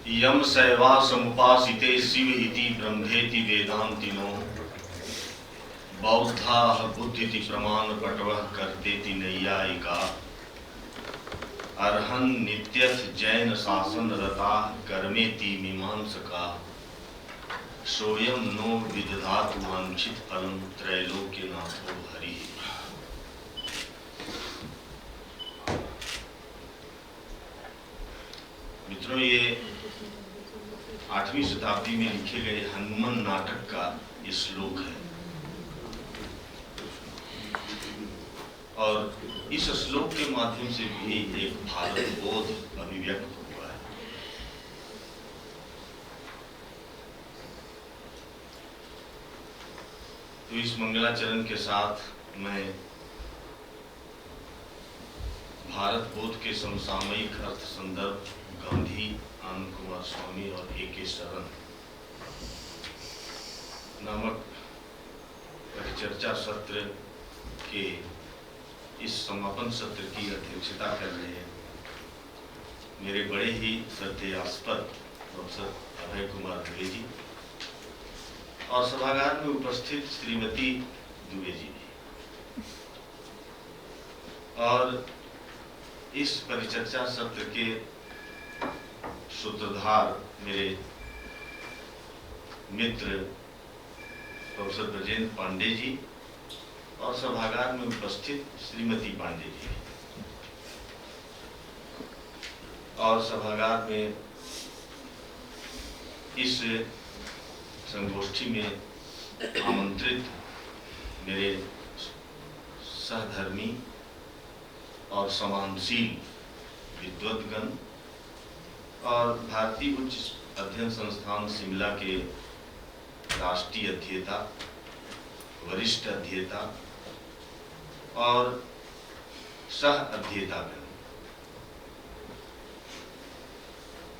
यम शैवा समुपासिते शिव इति ब्रह्मेति वेदांतिनो बौद्धाः बुद्धिति प्रमाण पटवः करतेति नैयायिका अर्हन् नित्यथ जैन शासन रताः कर्मेति मीमांसका सोयम नो विदधातु वांछित फलम त्रैलोक्यनाथो हरि। मित्रों, ये 8वीं शताब्दी में लिखे गए हनुमान नाटक का ये श्लोक है और इस श्लोक के माध्यम से भी एक भारत बोध अभिव्यक्त हुआ है। तो इस मंगलाचरण के साथ मैं भारत बोध के समसामयिक अर्थ संदर्भ गांधी, आनंद कुमार स्वामी और A.K. शरण नामक परिचर्चा सत्र के इस समापन सत्र की अध्यक्षता कर रहे हैं मेरे बड़े ही श्रद्धेयास्पद प्रोफेसर अभय कुमार दुबे जी और सभागार में उपस्थित श्रीमती दुबे जी भी। और इस परिचर्चा सत्र के सूत्रधार मेरे मित्र प्रोफेसर ब्रजेंद्र पांडे जी और सभागार में उपस्थित श्रीमती पांडे जी और सभागार में इस संगोष्ठी में आमंत्रित मेरे सहधर्मी और समानशील विद्वद्गण और भारतीय उच्च अध्ययन संस्थान शिमला के राष्ट्रीय अध्येता, वरिष्ठ अध्येता और सह अध्येतागण।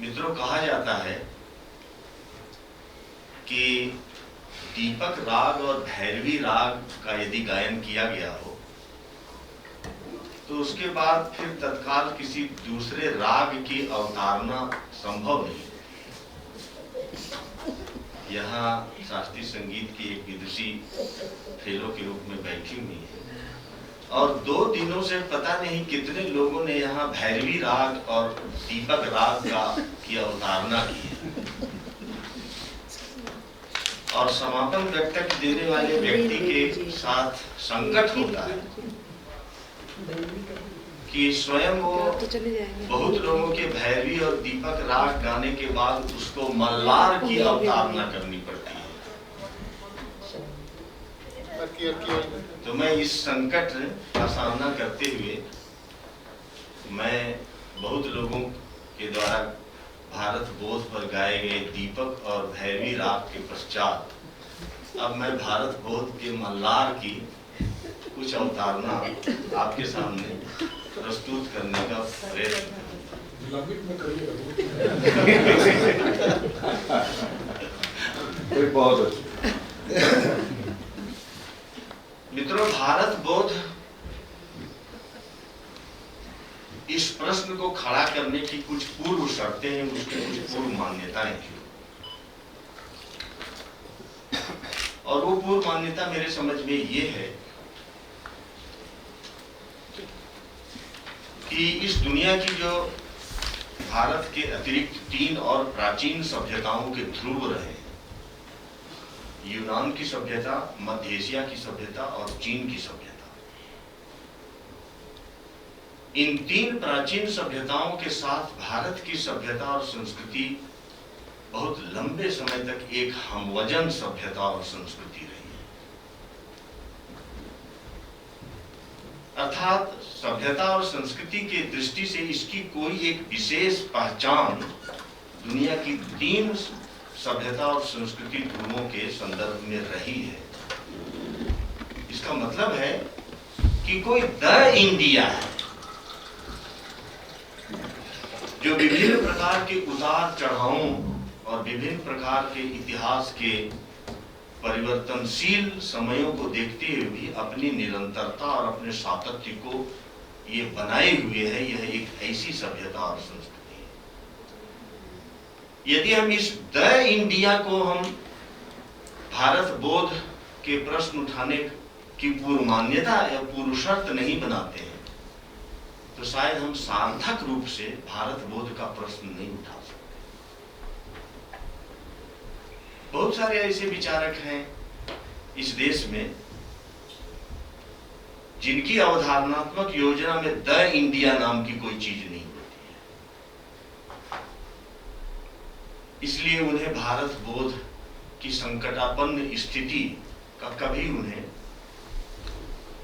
मित्रों, कहा जाता है कि दीपक राग और भैरवी राग का यदि गायन किया गया हो तो उसके बाद फिर तत्काल किसी दूसरे राग की अवतारणा संभव नहीं। यहाँ शास्त्रीय संगीत की एक विदुषी फेलो के रूप में बैठी हुई है और 2 दिनों से पता नहीं कितने लोगों ने यहाँ भैरवी राग और दीपक राग की अवतारणा की है। और समापन वक्तव्य देने वाले व्यक्ति के साथ संकट होता है कि स्वयं वो बहुत लोगों के भैरवी और दीपक राग गाने के बाद उसको मल्लार की अवतारणा करनी पड़ती है। तो मैं इस संकट का सामना करते हुए मैं बहुत लोगों के द्वारा भारत बोध पर गाए गए दीपक और भैरवी राग के पश्चात अब मैं भारत बोध के मल्लार की कुछ अवतारणा आपके सामने प्रस्तुत करने का प्रयत्न बहुत। मित्रों, भारत बोध इस प्रश्न को खड़ा करने की कुछ पूर्व शर्तें हैं, उसकी कुछ पूर्व मान्यताएं हैं और वो पूर्व मान्यता मेरे समझ में ये है कि इस दुनिया की जो भारत के अतिरिक्त 3 और प्राचीन सभ्यताओं के ध्रुव रहे, यूनान की सभ्यता, मध्य एशिया की सभ्यता और चीन की सभ्यता, इन 3 प्राचीन सभ्यताओं के साथ भारत की सभ्यता और संस्कृति बहुत लंबे समय तक एक हमवजन सभ्यता और संस्कृति रही है। अर्थात सभ्यता और संस्कृति की दृष्टि से इसकी कोई एक विशेष पहचान दुनिया की 3 सभ्यता और संस्कृति ध्रुवों के संदर्भ में रही है। इसका मतलब है कि कोई द इंडिया है जो विभिन्न प्रकार के उतार चढ़ावों और विभिन्न प्रकार के इतिहास के परिवर्तनशील समयों को देखते हुए भी अपनी निरंतरता और अपने सातत्य को ये बनाए हुए है। यह एक ऐसी सभ्यता और संस्कृति है यदि हम इस द इंडिया को हम भारत बोध के प्रश्न उठाने की पूर्व मान्यता या पूर्व शर्त नहीं बनाते हैं, तो शायद हम सार्थक रूप से भारत बोध का प्रश्न नहीं उठा सकते। बहुत सारे ऐसे विचारक हैं इस देश में जिनकी अवधारणात्मक योजना में द इंडिया नाम की कोई चीज नहीं होती है, इसलिए उन्हें भारत बोध की संकटापन्न स्थिति का कभी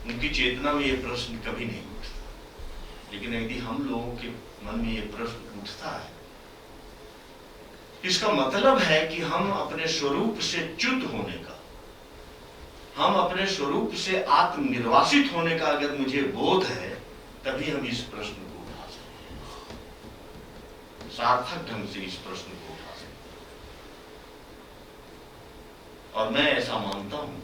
उनकी चेतना में यह प्रश्न कभी नहीं उठता। लेकिन यदि हम लोगों के मन में यह प्रश्न उठता है, इसका मतलब है कि हम अपने स्वरूप से च्युत होने का, हम अपने स्वरूप से आत्मनिर्वासित होने का अगर मुझे बोध है, तभी हम इस प्रश्न को उठा सकते हैं, सार्थक ढंग से इस प्रश्न को उठा सकते हैं। और मैं ऐसा मानता हूं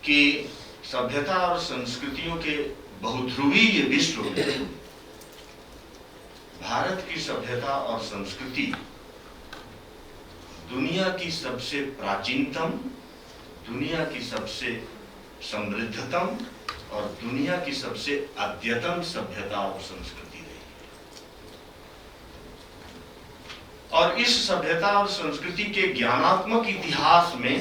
कि सभ्यता और संस्कृतियों के बहुध्रुवीय विश्व में भारत की सभ्यता और संस्कृति दुनिया की सबसे प्राचीनतम, दुनिया की सबसे समृद्धतम और दुनिया की सबसे अद्यतन सभ्यता और संस्कृति रही है। और इस सभ्यता और संस्कृति के ज्ञानात्मक इतिहास में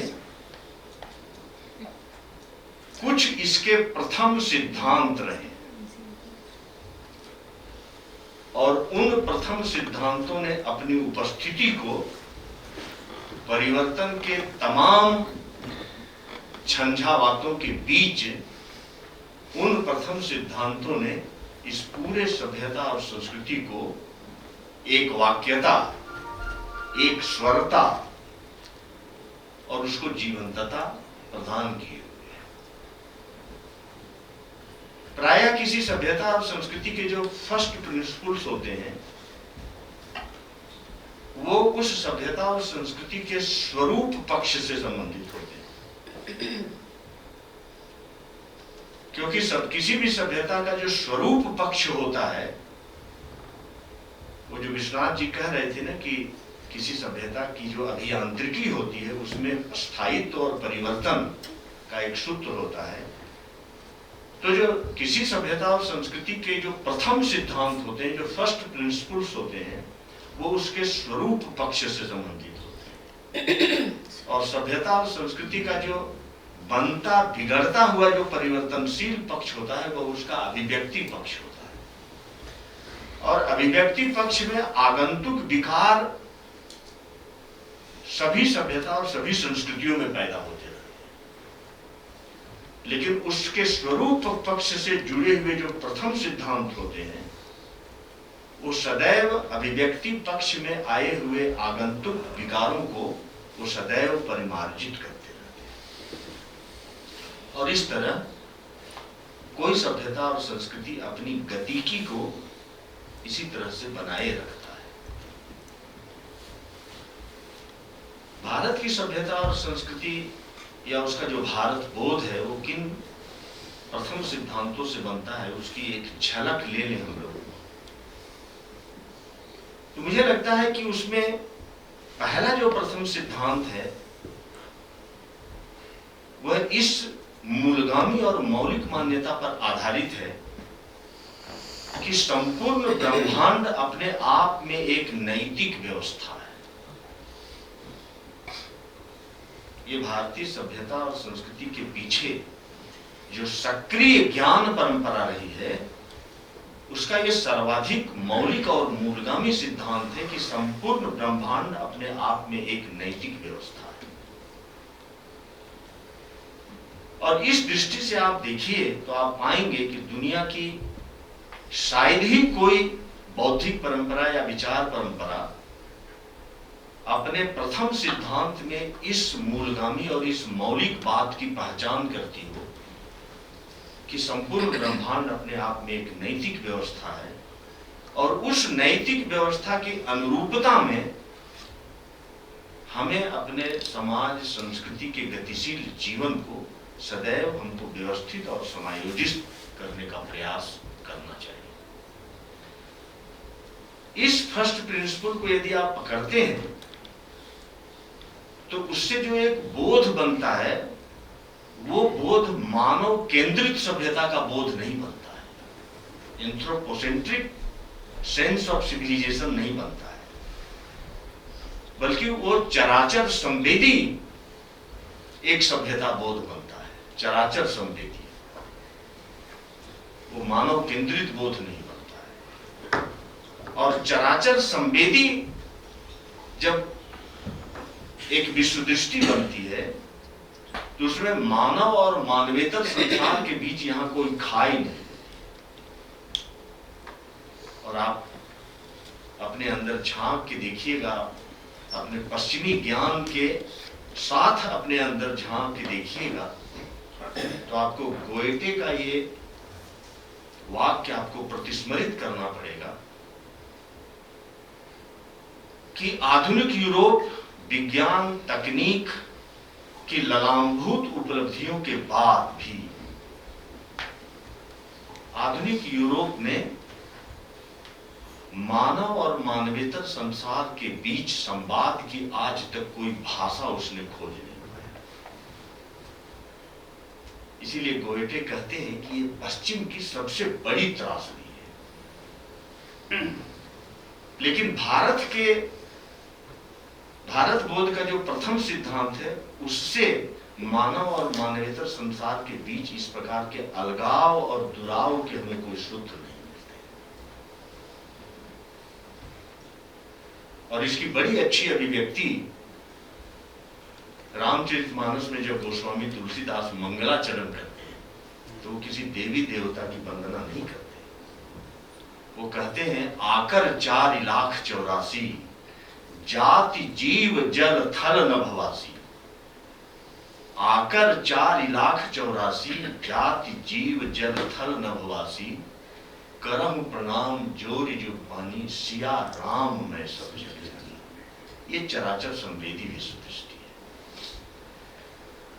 कुछ इसके प्रथम सिद्धांत रहे और उन प्रथम सिद्धांतों ने अपनी उपस्थिति को परिवर्तन के तमाम झंझावातों के बीच, उन प्रथम सिद्धांतों ने इस पूरे सभ्यता और संस्कृति को एक वाक्यता, एक स्वरता और उसको जीवंतता प्रदान की। प्रायः किसी सभ्यता और संस्कृति के जो फर्स्ट प्रिंसिपल्स होते हैं, वो उस सभ्यता और संस्कृति के स्वरूप पक्ष से संबंधित होते हैं। क्योंकि किसी भी सभ्यता का जो स्वरूप पक्ष होता है, वो जो विश्वनाथ जी कह रहे थे ना कि किसी सभ्यता की जो अभियांत्रिकी होती है उसमें स्थायित्व और परिवर्तन का एक सूत्र होता है। तो जो किसी सभ्यता और संस्कृति के जो प्रथम सिद्धांत होते हैं, जो फर्स्ट प्रिंसिपल्स होते हैं, वो उसके स्वरूप पक्ष से संबंधित होते हैं। और सभ्यता और संस्कृति का जो बनता बिगड़ता हुआ जो परिवर्तनशील पक्ष होता है, वो उसका अभिव्यक्ति पक्ष होता है। और अभिव्यक्ति पक्ष में आगंतुक विकार सभी सभ्यता और सभी संस्कृतियों में पैदा होते हैं, लेकिन उसके स्वरूप पक्ष से जुड़े हुए जो प्रथम सिद्धांत होते हैं, वो सदैव अभिव्यक्ति पक्ष में आए हुए आगंतुक विकारों को वो सदैव परिमार्जित करते रहते हैं। और इस तरह कोई सभ्यता और संस्कृति अपनी गतिकी को इसी तरह से बनाए रखता है। भारत की सभ्यता और संस्कृति या उसका जो भारत बोध है, वो किन प्रथम सिद्धांतों से बनता है, उसकी एक झलक ले लें हम लोग। तो मुझे लगता है कि उसमें पहला जो प्रथम सिद्धांत है, वह इस मूलगामी और मौलिक मान्यता पर आधारित है कि संपूर्ण ब्रह्मांड अपने आप में एक नैतिक व्यवस्था है। ये भारतीय सभ्यता और संस्कृति के पीछे जो सक्रिय ज्ञान परंपरा रही है, उसका ये सर्वाधिक मौलिक और मूलगामी सिद्धांत है कि संपूर्ण ब्रह्मांड अपने आप में एक नैतिक व्यवस्था है। और इस दृष्टि से आप देखिए तो आप पाएंगे कि दुनिया की शायद ही कोई बौद्धिक परंपरा या विचार परंपरा अपने प्रथम सिद्धांत में इस मूलगामी और इस मौलिक बात की पहचान करती हो कि संपूर्ण ब्रह्मांड अपने आप में एक नैतिक व्यवस्था है, और उस नैतिक व्यवस्था की अनुरूपता में हमें अपने समाज संस्कृति के गतिशील जीवन को सदैव हमको व्यवस्थित और समायोजित करने का प्रयास करना चाहिए। इस फर्स्ट प्रिंसिपल को यदि आप पकड़ते हैं तो उससे जो एक बोध बनता है वो बोध मानव केंद्रित सभ्यता का बोध नहीं बनता है, एंथ्रोपोसेंट्रिक सेंस ऑफ सिविलाइजेशन नहीं बनता है, बल्कि वो चराचर संवेदी एक सभ्यता बोध बनता है। चराचर संवेदी, वो मानव केंद्रित बोध नहीं बनता है। और चराचर संवेदी जब एक विश्व दृष्टि बनती है तो उसमें मानव और मानवेतर संसार के बीच यहां कोई खाई नहीं। और आप अपने अंदर झांक के देखिएगा, अपने पश्चिमी ज्ञान के साथ अपने अंदर झांक के देखिएगा तो आपको गोएटे का ये वाक्य आपको प्रतिस्मरित करना पड़ेगा कि आधुनिक यूरोप विज्ञान तकनीक की ललामभूत उपलब्धियों के बाद भी आधुनिक यूरोप में मानव और मानवेतर संसार के बीच संवाद की आज तक कोई भाषा उसने खोज नहीं पाया। इसीलिए गोएटे कहते हैं कि ये पश्चिम की सबसे बड़ी त्रासदी है। लेकिन भारत बोध का जो प्रथम सिद्धांत है उससे मानव और मानवेतर संसार के बीच इस प्रकार के अलगाव और दुराव के हमें कोई सूत्र नहीं मिलते। और इसकी बड़ी अच्छी अभिव्यक्ति रामचरितमानस में जब गोस्वामी तुलसीदास मंगलाचरण करते हैं तो वो किसी देवी देवता की वंदना नहीं करते। वो कहते हैं आकर 4,84,000 जाति जीव जल थल न भवासी। आकर 4,84,000 जाति जीव जल थल न भवासी। करम प्रणाम जोरि जुग पानी सिया राम मैं सब जग जानी। ये चराचर संवेदी विश्व दृष्टि है।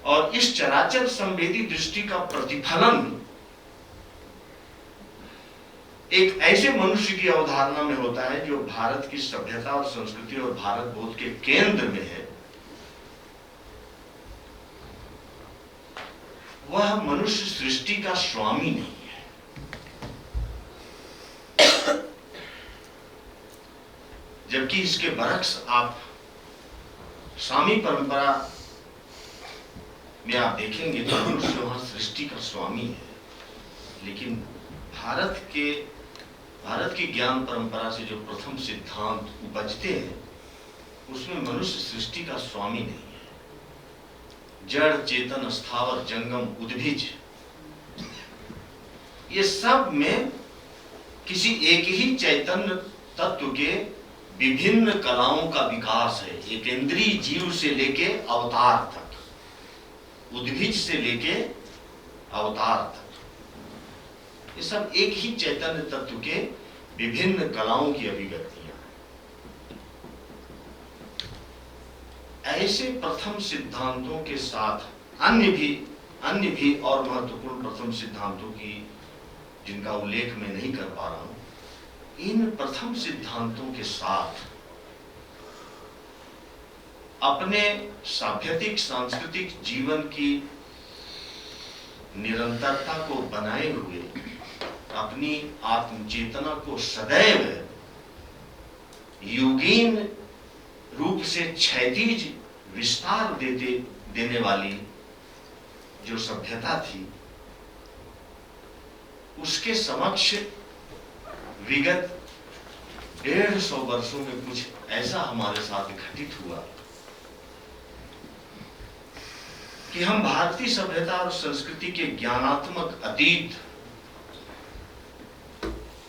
और इस चराचर संवेदी दृष्टि का प्रतिफलन एक ऐसे मनुष्य की अवधारणा में होता है जो भारत की सभ्यता और संस्कृति और भारत बोध के केंद्र में है। वह मनुष्य सृष्टि का स्वामी नहीं है। जबकि इसके बरक्स आप स्वामी परंपरा में आप देखेंगे तो मनुष्य वहां सृष्टि का स्वामी है। लेकिन भारत की ज्ञान परंपरा से जो प्रथम सिद्धांत उपजते हैं उसमें मनुष्य सृष्टि का स्वामी नहीं है। जड़ चेतन स्थावर जंगम उद्भिज ये सब में किसी एक ही चैतन्य तत्व के विभिन्न कलाओं का विकास है। एक इंद्रिय जीव से लेके अवतार तक, उद्भिज से लेके अवतार तक, ये सब एक ही चैतन्य तत्व के विभिन्न कलाओं की अभिव्यक्तियां हैं। ऐसे प्रथम सिद्धांतों के साथ अन्य भी और महत्वपूर्ण प्रथम सिद्धांतों की जिनका उल्लेख मैं नहीं कर पा रहा हूं, इन प्रथम सिद्धांतों के साथ अपने सांस्कृतिक सांस्कृतिक जीवन की निरंतरता को बनाए हुए अपनी आत्मचेतना को सदैव योगीन रूप से क्षैतिज विस्तार देने वाली जो सभ्यता थी उसके समक्ष विगत 150 वर्षों में कुछ ऐसा हमारे साथ घटित हुआ कि हम भारतीय सभ्यता और संस्कृति के ज्ञानात्मक अतीत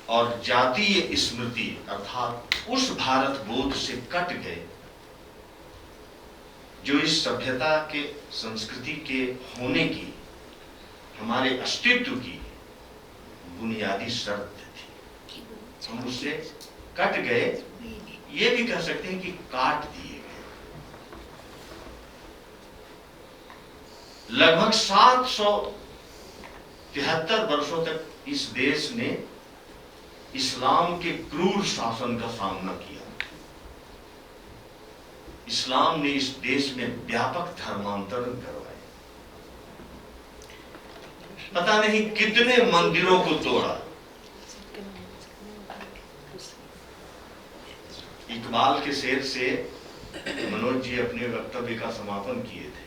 और जातीय स्मृति अर्थात उस भारत बोध से कट गए जो इस सभ्यता के संस्कृति के होने की हमारे अस्तित्व की बुनियादी शर्त थी। हम उससे कट गए, ये भी कह सकते हैं कि काट दिए गए। लगभग 773 वर्षों तक इस देश ने इस्लाम के क्रूर शासन का सामना किया। इस्लाम ने इस देश में व्यापक धर्मांतरण करवाए, पता नहीं कितने मंदिरों को तोड़ा। इकबाल के शेर से मनोज जी अपने वक्तव्य का समापन किए थे।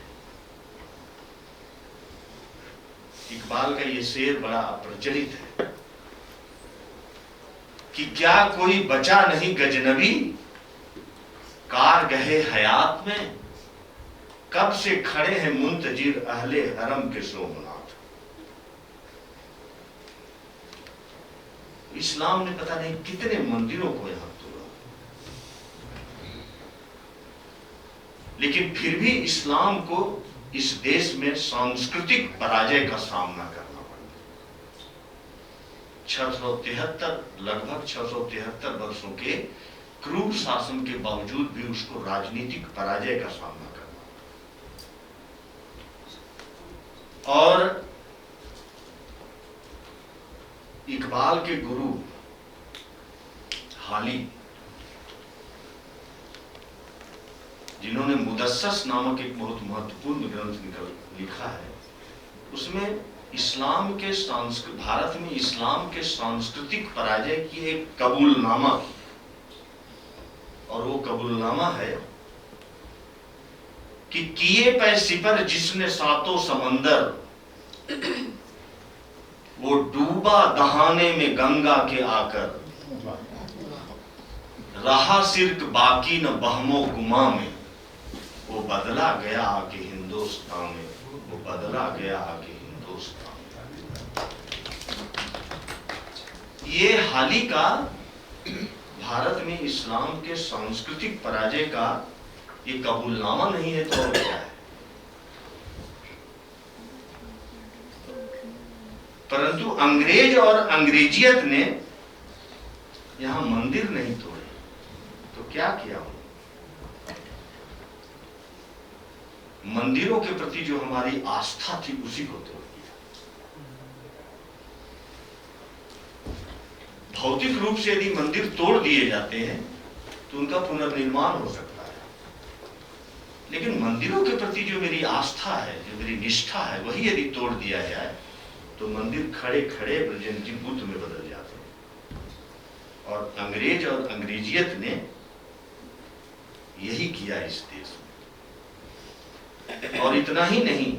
इकबाल का ये शेर बड़ा अप्रचलित है कि क्या कोई बचा नहीं गजनबी कार गहे हयात में, कब से खड़े हैं मुंतजिर अहले हरम के सोमनाथ। इस्लाम ने पता नहीं कितने मंदिरों को यहां तोड़ा, लेकिन फिर भी इस्लाम को इस देश में सांस्कृतिक पराजय का सामना करना पड़ा। 673 लगभग 673 वर्षों के क्रूर शासन के बावजूद भी उसको राजनीतिक पराजय का सामना करना पड़ा। और इकबाल के गुरु हाली, जिन्होंने मुदस्सस नामक एक बहुत महत्वपूर्ण ग्रंथ लिखा है, उसमें इस्लाम के भारत में इस्लाम के सांस्कृतिक पराजय की एक कबूलनामा की, और वो कबूलनामा है कि किए पै सिपर जिसने सातों समंदर, वो डूबा दहाने में गंगा के आकर, रहा सिर्क बाकी न बहमो गुमा में, वो बदला गया आके हिंदुस्तान में, वो बदला गया आके हिंदुस्तान में। ये हाली का भारत में इस्लाम के सांस्कृतिक पराजय का ये कबूलनामा नहीं है तो और क्या है। परंतु अंग्रेज और अंग्रेजियत ने यहां मंदिर नहीं तोड़े तो क्या किया? मंदिरों के प्रति जो हमारी आस्था थी उसी को तोड़ दिया। भौतिक रूप से यदि मंदिर तोड़ दिए जाते हैं तो उनका पुनर्निर्माण हो सकता है, लेकिन मंदिरों के प्रति जो मेरी आस्था है, जो मेरी निष्ठा है, वही यदि तोड़ दिया जाए तो मंदिर खड़े खड़े ब्रजंती बुद्ध में बदल जाते हैं। और अंग्रेज और अंग्रेजियत ने यही किया इस देश में। और इतना ही नहीं,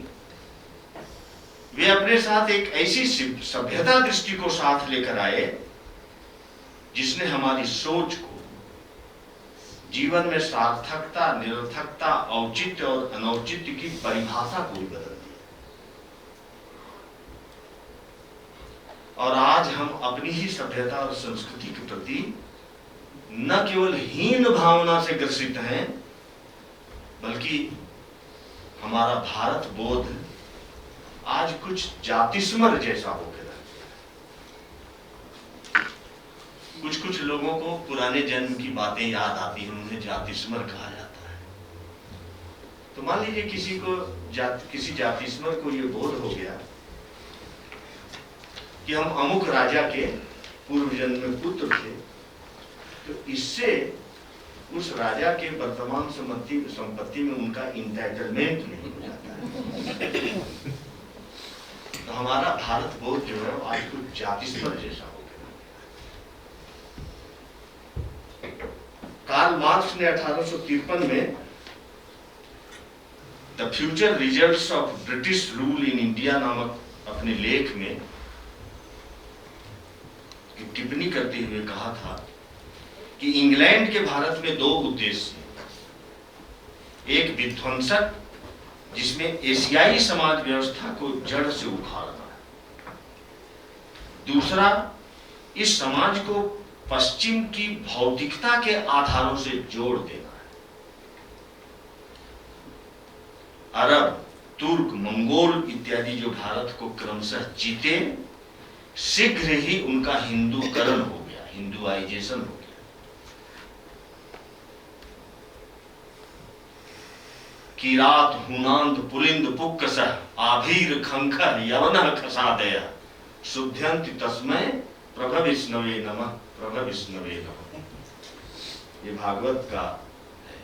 वे अपने साथ एक ऐसी सभ्यता दृष्टि को साथ लेकर आए जिसने हमारी सोच को, जीवन में सार्थकता, निरर्थकता, औचित्य और अनौचित्य की परिभाषा को भी बदल दिया। और आज हम अपनी ही सभ्यता और संस्कृति के प्रति न केवल हीन भावना से ग्रसित हैं, बल्कि हमारा भारत बोध आज कुछ जातिस्मर जैसा हो गया। कुछ लोगों को पुराने जन्म की बातें याद आती हैं, उन्हें जातिस्मर कहा जाता है। तो मान लीजिए किसी जातिस्मर को ये बोध हो गया कि हम अमुक राजा के पूर्व जन्म में पुत्र थे, तो इससे उस राजा के वर्तमान संपत्ति में उनका इंटाइटलमेंट नहीं हो जाता है। तो हमारा भारत बोध जो है आज कुछ जातिस्मर जैसा हो गया। कार्ल मार्क्स ने 1853 में the future results of British rule in India नामक अपने लेख में टिप्पणी करते हुए कहा था कि इंग्लैंड के भारत में दो उद्देश्य हैं। एक विध्वंसक, जिसमें एशियाई समाज व्यवस्था को जड़ से उखाड़ना है। दूसरा, इस समाज को पश्चिम की भौतिकता के आधारों से जोड़ देना है। अरब, तुर्क, मंगोल इत्यादि जो भारत को क्रमशः जीते, शीघ्र ही उनका हिंदूकरण हो गया, हिंदुआइजेशन हो गया। किरात, हुनांत, पुलिंद, पुक्कसः, आभीर, खंखर, यवनः खसादय, शुद्धयन्ति तस्मै प्रभविष्णवे नमः, प्रभविष्णवे नमः। ये भागवत का है,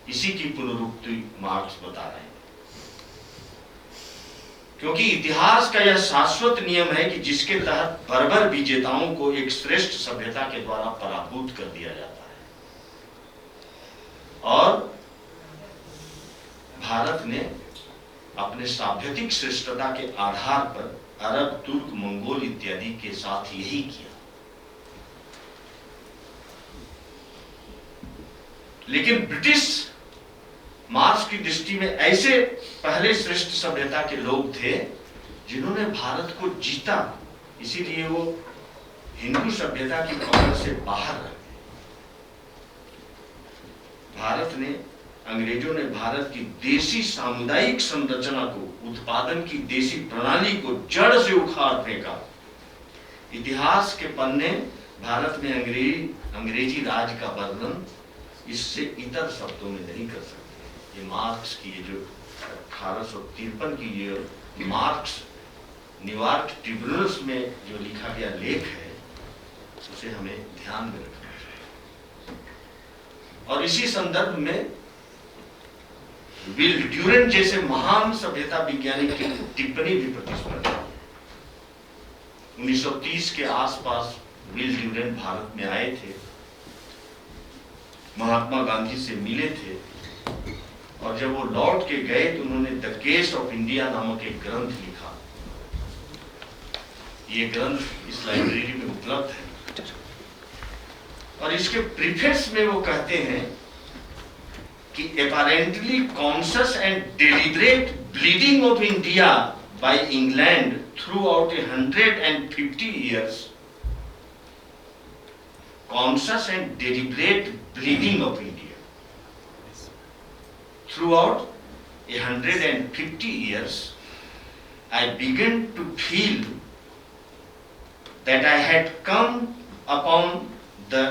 इसी की पुनरुक्ति मार्क्स बता रहे हैं। क्योंकि इतिहास का यह शाश्वत नियम है कि जिसके तहत बर्बर विजेताओं को एक श्रेष्ठ सभ्यता के द्वारा पराभूत कर दिया जाता है, और भारत ने अपने सांस्कृतिक श्रेष्ठता के आधार पर अरब, तुर्क, मंगोल इत्यादि के साथ यही किया। लेकिन ब्रिटिश मार्क्स की दृष्टि में ऐसे पहले श्रेष्ठ सभ्यता के लोग थे जिन्होंने भारत को जीता, इसीलिए वो हिंदू सभ्यता की पकड़ से बाहर रह गए। भारत ने, अंग्रेजों ने भारत की देसी सामुदायिक संरचना को, उत्पादन की देसी प्रणाली को जड़ से उखाड़ फेंका। इतिहास के पन्ने भारत में अंग्रेजी राज का वर्णन इससे इतर शब्दों में नहीं कर सकते। ये मार्क्स की, ये जो 1853 की ये मार्क्स न्यूयॉर्क ट्रिब्यूनल्स में जो लिखा गया लेख है, उसे हमें ध्यान में रखना चाहिए। और इसी संदर्भ में विल ड्यूरेंट जैसे महान सभ्यता वैज्ञानिक की टिप्पणी भी प्रतिस्पर्धा। 1930 के आसपास विल ड्यूरेंट भारत में आए थे, महात्मा गांधी से मिले थे, और जब वो लौट के गए तो उन्होंने द केस ऑफ इंडिया नामक एक ग्रंथ लिखा। ये ग्रंथ इस लाइब्रेरी में उपलब्ध है, और इसके प्रीफेस में वो कहते हैं कि apparently conscious and deliberate bleeding of India by England throughout 150 years, conscious and deliberate bleeding of India throughout 150 years, I began to feel that I had come upon the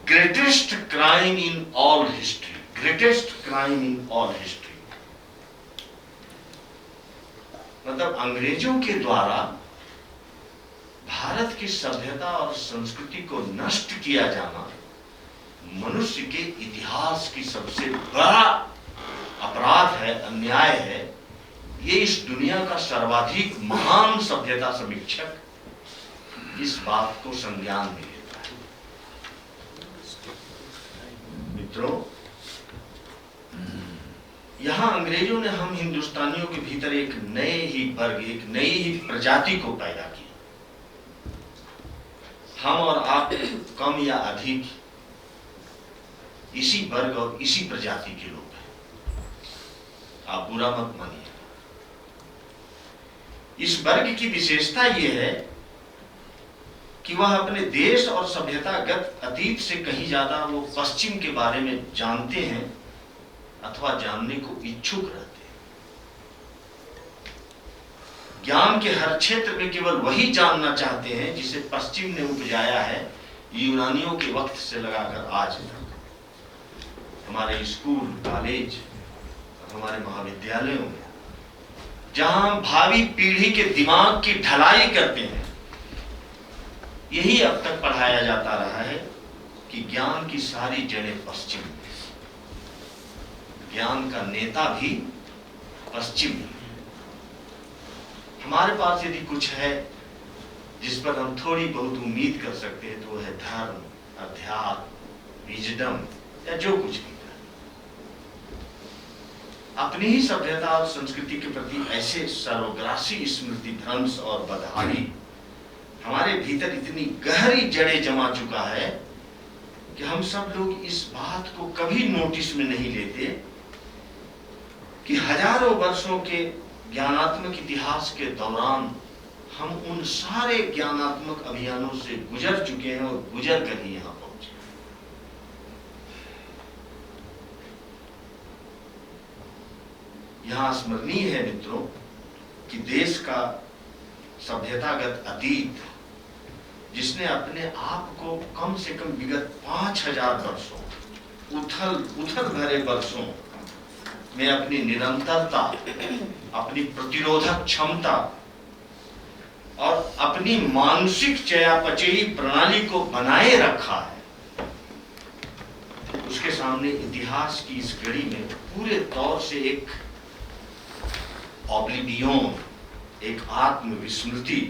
greatest crime in all history. Greatest crime in all history. मतलब अंग्रेजों के द्वारा भारत की सभ्यता और संस्कृति को नष्ट किया जाना मनुष्य के इतिहास की सबसे बड़ा अपराध है, अन्याय है। ये इस दुनिया का सर्वाधिक महान सभ्यता समीक्षक इस बात को संज्ञान में लेता है। मित्रों, यहां अंग्रेजों ने हम हिंदुस्तानियों के भीतर एक नए ही वर्ग, एक नई ही प्रजाति को पैदा किया। हम और आप कम या अधिक इसी वर्ग और इसी प्रजाति के लोग हैं, आप बुरा मत मानिए। इस वर्ग की विशेषता यह है कि वह अपने देश और सभ्यतागत अतीत से कहीं ज्यादा वो पश्चिम के बारे में जानते हैं अथवा जानने को इच्छुक रहते हैं। ज्ञान के हर क्षेत्र में केवल वही जानना चाहते हैं जिसे पश्चिम ने उपजाया है, यूनानियों के वक्त से लगाकर आज तक। हमारे स्कूल, कॉलेज, हमारे महाविद्यालयों में जहां भावी पीढ़ी के दिमाग की ढलाई करते हैं, यही अब तक पढ़ाया जाता रहा है कि ज्ञान की सारी जड़ें पश्चिम में, ज्ञान का नेता भी पश्चिम में। हमारे पास यदि कुछ है जिस पर हम थोड़ी बहुत उम्मीद कर सकते हैं तो वो है धर्म, अध्यात्म, विजडम या जो कुछ भी। अपनी ही सभ्यता और संस्कृति के प्रति ऐसे सर्वग्रासी स्मृति भ्रंश और बदहाली हमारे भीतर इतनी गहरी जड़ें जमा चुका है कि हम सब लोग इस बात को कभी नोटिस में नहीं लेते कि हजारों वर्षों के ज्ञानात्मक इतिहास के दौरान हम उन सारे ज्ञानात्मक अभियानों से गुजर चुके हैं और गुजर कर ही यहां पहुंचे। यहां स्मरणीय है मित्रों कि देश का सभ्यतागत अतीत जिसने अपने आप को कम से कम विगत 5000 वर्षों उथल भरे वर्षों में अपनी निरंतरता, अपनी प्रतिरोधक क्षमता और अपनी मानसिक चयापचयी प्रणाली को बनाए रखा है, उसके सामने इतिहास की इस घड़ी में पूरे तौर से एक ऑब्लिवियन, एक आत्मविस्मृति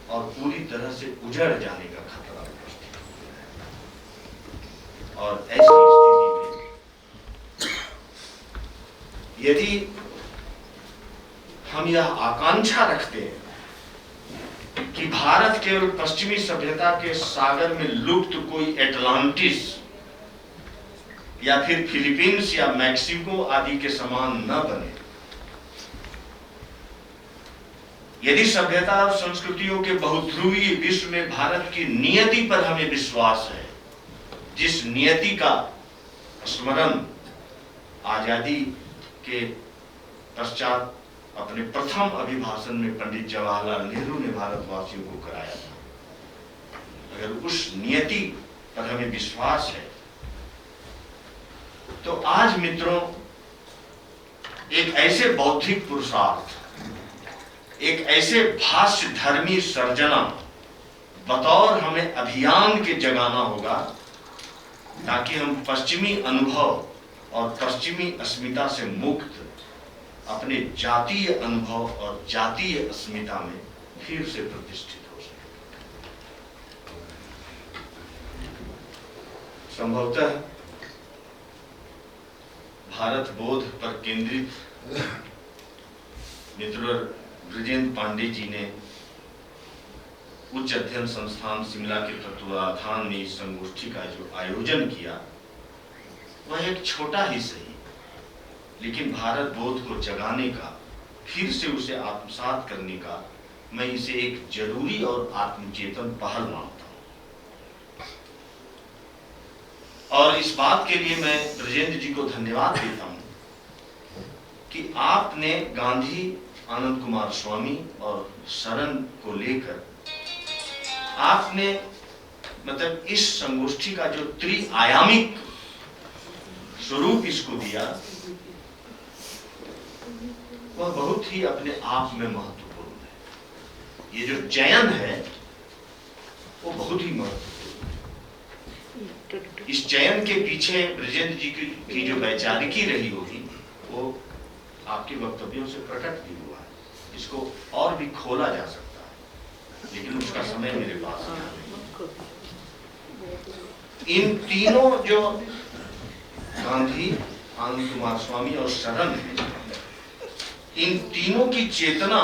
और पूरी तरह से उजड़ जाने का खतरा उपस्थित है। और ऐसी स्थिति में यदि हम यह आकांक्षा रखते हैं कि भारत केवल पश्चिमी सभ्यता के सागर में लुप्त कोई एटलांटिस या फिर फिलीपींस या मैक्सिको आदि के समान न बने, यदि सभ्यता और संस्कृतियों के बहुध्रुवीय विश्व में भारत की नियति पर हमें विश्वास है, जिस नियति का स्मरण आजादी के पश्चात अपने प्रथम अभिभाषण में पंडित जवाहरलाल नेहरू ने भारतवासियों को कराया था, अगर उस नियति पर हमें विश्वास है तो आज मित्रों एक ऐसे बौद्धिक पुरुषार्थ, एक ऐसे भाष्य धर्मी सर्जना बतौर हमें अभियान के जगाना होगा ताकि हम पश्चिमी अनुभव और पश्चिमी अस्मिता से मुक्त अपने जातीय अनुभव और जातीय अस्मिता में फिर से प्रतिष्ठित हो सके। संभवतः भारत बोध पर केंद्रित मित्र ब्रजेंद्र पांडे जी ने उच्च अध्ययन संस्थान शिमला के तत्वावधान में इस संगोष्ठी का जो आयोजन किया वह एक छोटा ही सही लेकिन भारत बोध को जगाने का, फिर से उसे आत्मसात करने का मैं इसे एक जरूरी और आत्मचेतन पहल मानता हूं। और इस बात के लिए मैं ब्रजेंद्र जी को धन्यवाद देता हूं कि आपने गांधी, आनंद कुमार स्वामी और शरण को लेकर आपने मतलब इस संगोष्ठी का जो त्रिआयामिक स्वरूप इसको दिया वह बहुत ही अपने आप में महत्वपूर्ण है। ये जो चयन है वो बहुत ही महत्वपूर्ण है। इस चयन के पीछे ब्रजेंद्र जी की जो वैचारिकी रही होगी वो आपके वक्तव्यों से प्रकट भी हुआ है। इसको और भी खोला जा सकता है लेकिन उसका समय मेरे पास नहीं। इन तीनों जो गांधी, आनंद कुमार स्वामी और शरण है, इन तीनों की चेतना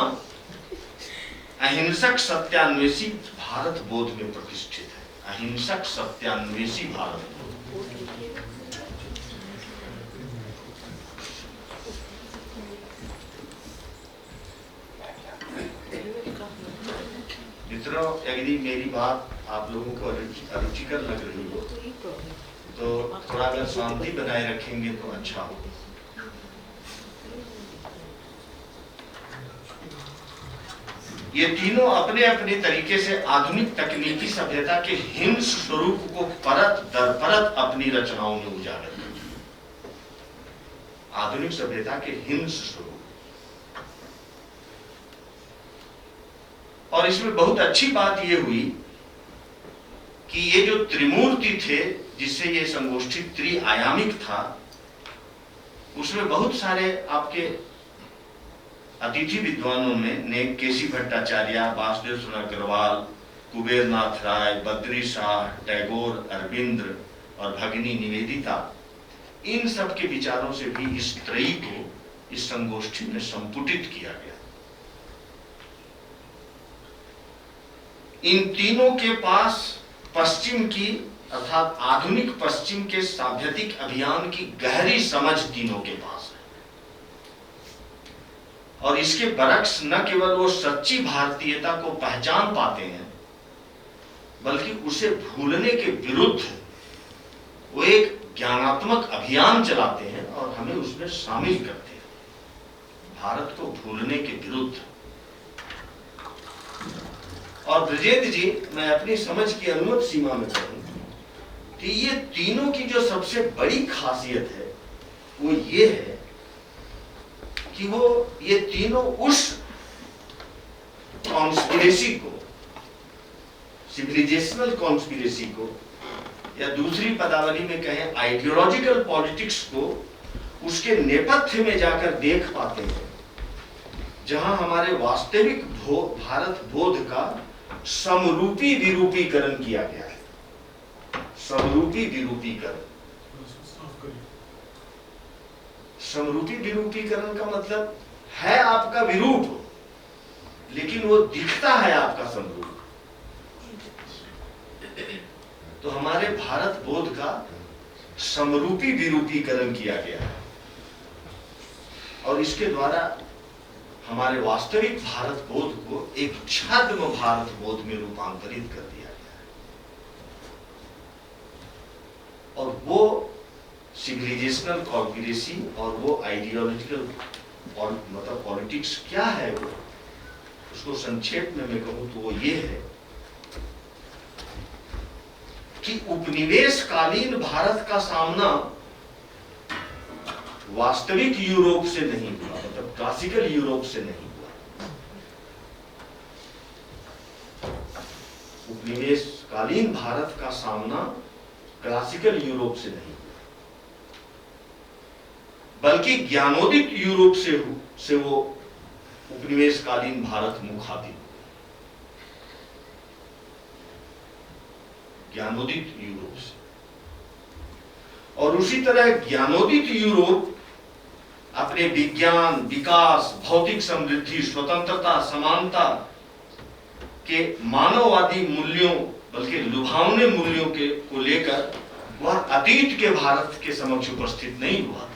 अहिंसक सत्यान्वेषी भारत बोध में प्रतिष्ठित है। अहिंसक सत्यान्वेषी भारत बोध। मित्रों, यदि मेरी बात आप लोगों को अरुचिकर लग रही हो तो थोड़ा अगर शांति बनाए रखेंगे तो अच्छा हो। ये तीनों अपने अपने तरीके से आधुनिक तकनीकी सभ्यता के हिंस स्वरूप को परत दर परत अपनी रचनाओं में उजागर करते हैं। आधुनिक सभ्यता के हिंस स्वरूप, और इसमें बहुत अच्छी बात ये हुई कि ये जो त्रिमूर्ति थे जिससे ये संगोष्ठी त्रिआयामिक था, उसमें बहुत सारे आपके अतिथि विद्वानों ने केसी भट्टाचार्य, वासुदेव सुन अग्रवाल, कुबेर नाथ राय, बद्री शाह, टैगोर, अरविंद और भगिनी निवेदिता, इन सब के विचारों से भी इस त्रयी को इस संगोष्ठी में संपुटित किया गया। इन तीनों के पास पश्चिम की अर्थात आधुनिक पश्चिम के साम्यतिक अभियान की गहरी समझ तीनों के पास है, और इसके बरक्स न केवल वो सच्ची भारतीयता को पहचान पाते हैं बल्कि उसे भूलने के विरुद्ध वो एक ज्ञानात्मक अभियान चलाते हैं और हमें उसमें शामिल करते हैं, भारत को भूलने के विरुद्ध। और ब्रजेंद्र जी, मैं अपनी समझ की अनुमत सीमा में कहूं कि ये तीनों की जो सबसे बड़ी खासियत है वो ये है कि वो ये तीनों उस कॉन्स्पिरेसी को, सिविलाइजेशनल कॉन्स्पिरेसी को, या दूसरी पदावली में कहें आइडियोलॉजिकल पॉलिटिक्स को, उसके नेपथ्य में जाकर देख पाते हैं, जहां हमारे वास्तविक भारत बोध का समरूपी विरूपीकरण किया गया है। समरूपी विरूपीकरण, समरूपी विरूपीकरण का मतलब है आपका विरूप, लेकिन वो दिखता है आपका समरूप। तो हमारे भारत बोध का समरूपी विरूपीकरण किया गया है और इसके द्वारा हमारे वास्तविक भारत बोध को एक छद्म भारत बोध में रूपांतरित कर दिया गया है। और वो सिविलाइजेशनल कॉन्स्पिरेसी और वो आइडियोलॉजिकल मतलब पॉलिटिक्स क्या है, वो उसको संक्षेप में मैं कहूं तो वो ये है कि उपनिवेशकालीन भारत का सामना वास्तविक यूरोप से नहीं हुआ, मतलब क्लासिकल यूरोप से नहीं हुआ। उपनिवेशकालीन भारत का सामना क्लासिकल यूरोप से नहीं हुआ, बल्कि ज्ञानोदित यूरोप से वो उपनिवेशकालीन भारत मुखातिब, ज्ञानोदित यूरोप से। और उसी तरह ज्ञानोदित यूरोप अपने विज्ञान, विकास, भौतिक समृद्धि, स्वतंत्रता, समानता के मानववादी मूल्यों, बल्कि लुभावने मूल्यों के को लेकर वह अतीत के भारत के समक्ष उपस्थित नहीं हुआ था,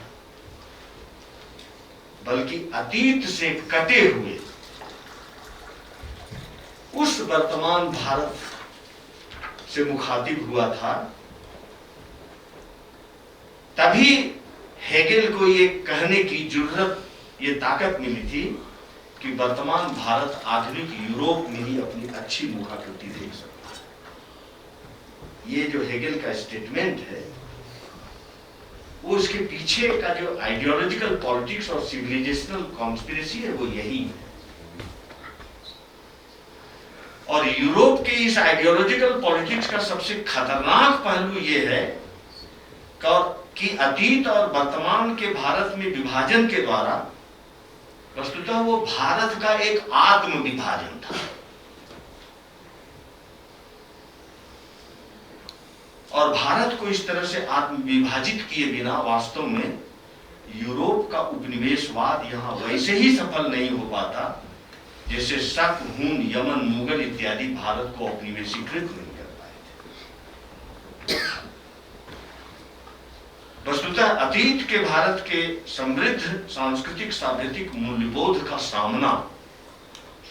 बल्कि अतीत से कटे हुए उस वर्तमान भारत से मुखातिब हुआ था। तभी हेगेल को ये कहने की जरूरत, ये ताकत मिली थी कि वर्तमान भारत आधुनिक यूरोप में ही अपनी अच्छी मुखाकृति देख सकता है। ये जो हेगेल का स्टेटमेंट है, वो उसके पीछे का जो आइडियोलॉजिकल पॉलिटिक्स और सिविलाइजेशनल कॉन्स्पिरेसी है, वो यही है। और यूरोप के इस आइडियोलॉजिकल पॉलिटिक्स का सबसे खतरनाक पहलू ये है कि अतीत और वर्तमान के भारत में विभाजन के द्वारा वस्तुतः वो भारत का एक आत्म विभाजन था। और भारत को इस तरह से आत्म विभाजित किए बिना वास्तव में यूरोप का उपनिवेशवाद यहां वैसे ही सफल नहीं हो पाता जैसे शक, हून, यमन, मुगल इत्यादि भारत को औपनिवेशीकृत नहीं कर पाए थे। वस्तुतः अतीत के भारत के समृद्ध सांस्कृतिक सांस्कृतिक मूल्यबोध का सामना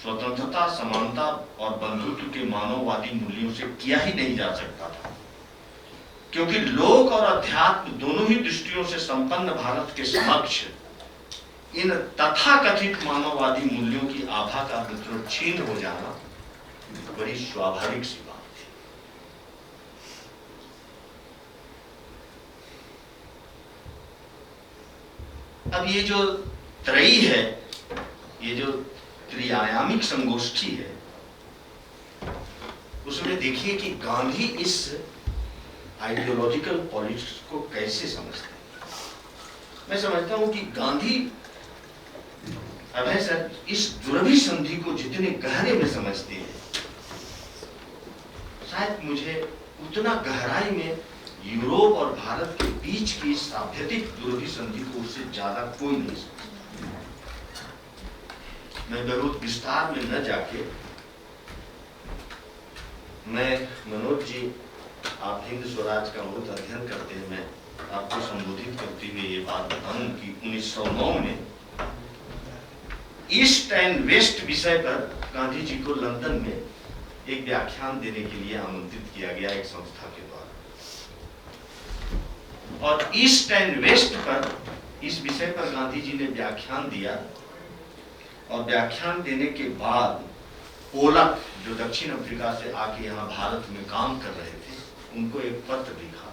स्वतंत्रता, समानता और बंधुत्व के मानववादी मूल्यों से किया ही नहीं जा सकता था, क्योंकि लोक और अध्यात्म दोनों ही दृष्टियों से संपन्न भारत के समक्ष इन तथाकथित मानववादी मूल्यों की आभा का मतलब छीन हो जाना बड़ी स्वाभाविक सी बात थी। अब ये जो त्रयी है, ये जो त्रिआयामिक संगोष्ठी है, उसमें देखिए कि गांधी इस आइडियोलॉजिकल पॉलिटिक्स को कैसे समझते हैं। मैं समझता हूं कि गांधी अब है सर इस दुरभि संधि को जितने गहरे में समझते हैं, शायद मुझे उतना गहराई में यूरोप और भारत के बीच की सांस्कृतिक दुरभि संधि को उससे ज्यादा कोई नहीं समझता। मैं बहुत विस्तार में न जाके, मैं मनोज जी, आप हिंद स्वराज का बहुत अध्ययन करते हैं, मैं आपको संबोधित करते हुए ये बात बताऊं कि 1909 में ईस्ट एंड वेस्ट विषय पर गांधी जी को लंदन में एक व्याख्यान देने के लिए आमंत्रित किया गया एक संस्था के द्वारा, और ईस्ट एंड वेस्ट पर इस विषय पर गांधी जी ने व्याख्यान दिया। और व्याख्यान देने के बाद पोलक, जो दक्षिण अफ्रीका से आके यहाँ भारत में काम कर रहे थे, उनको एक पत्र लिखा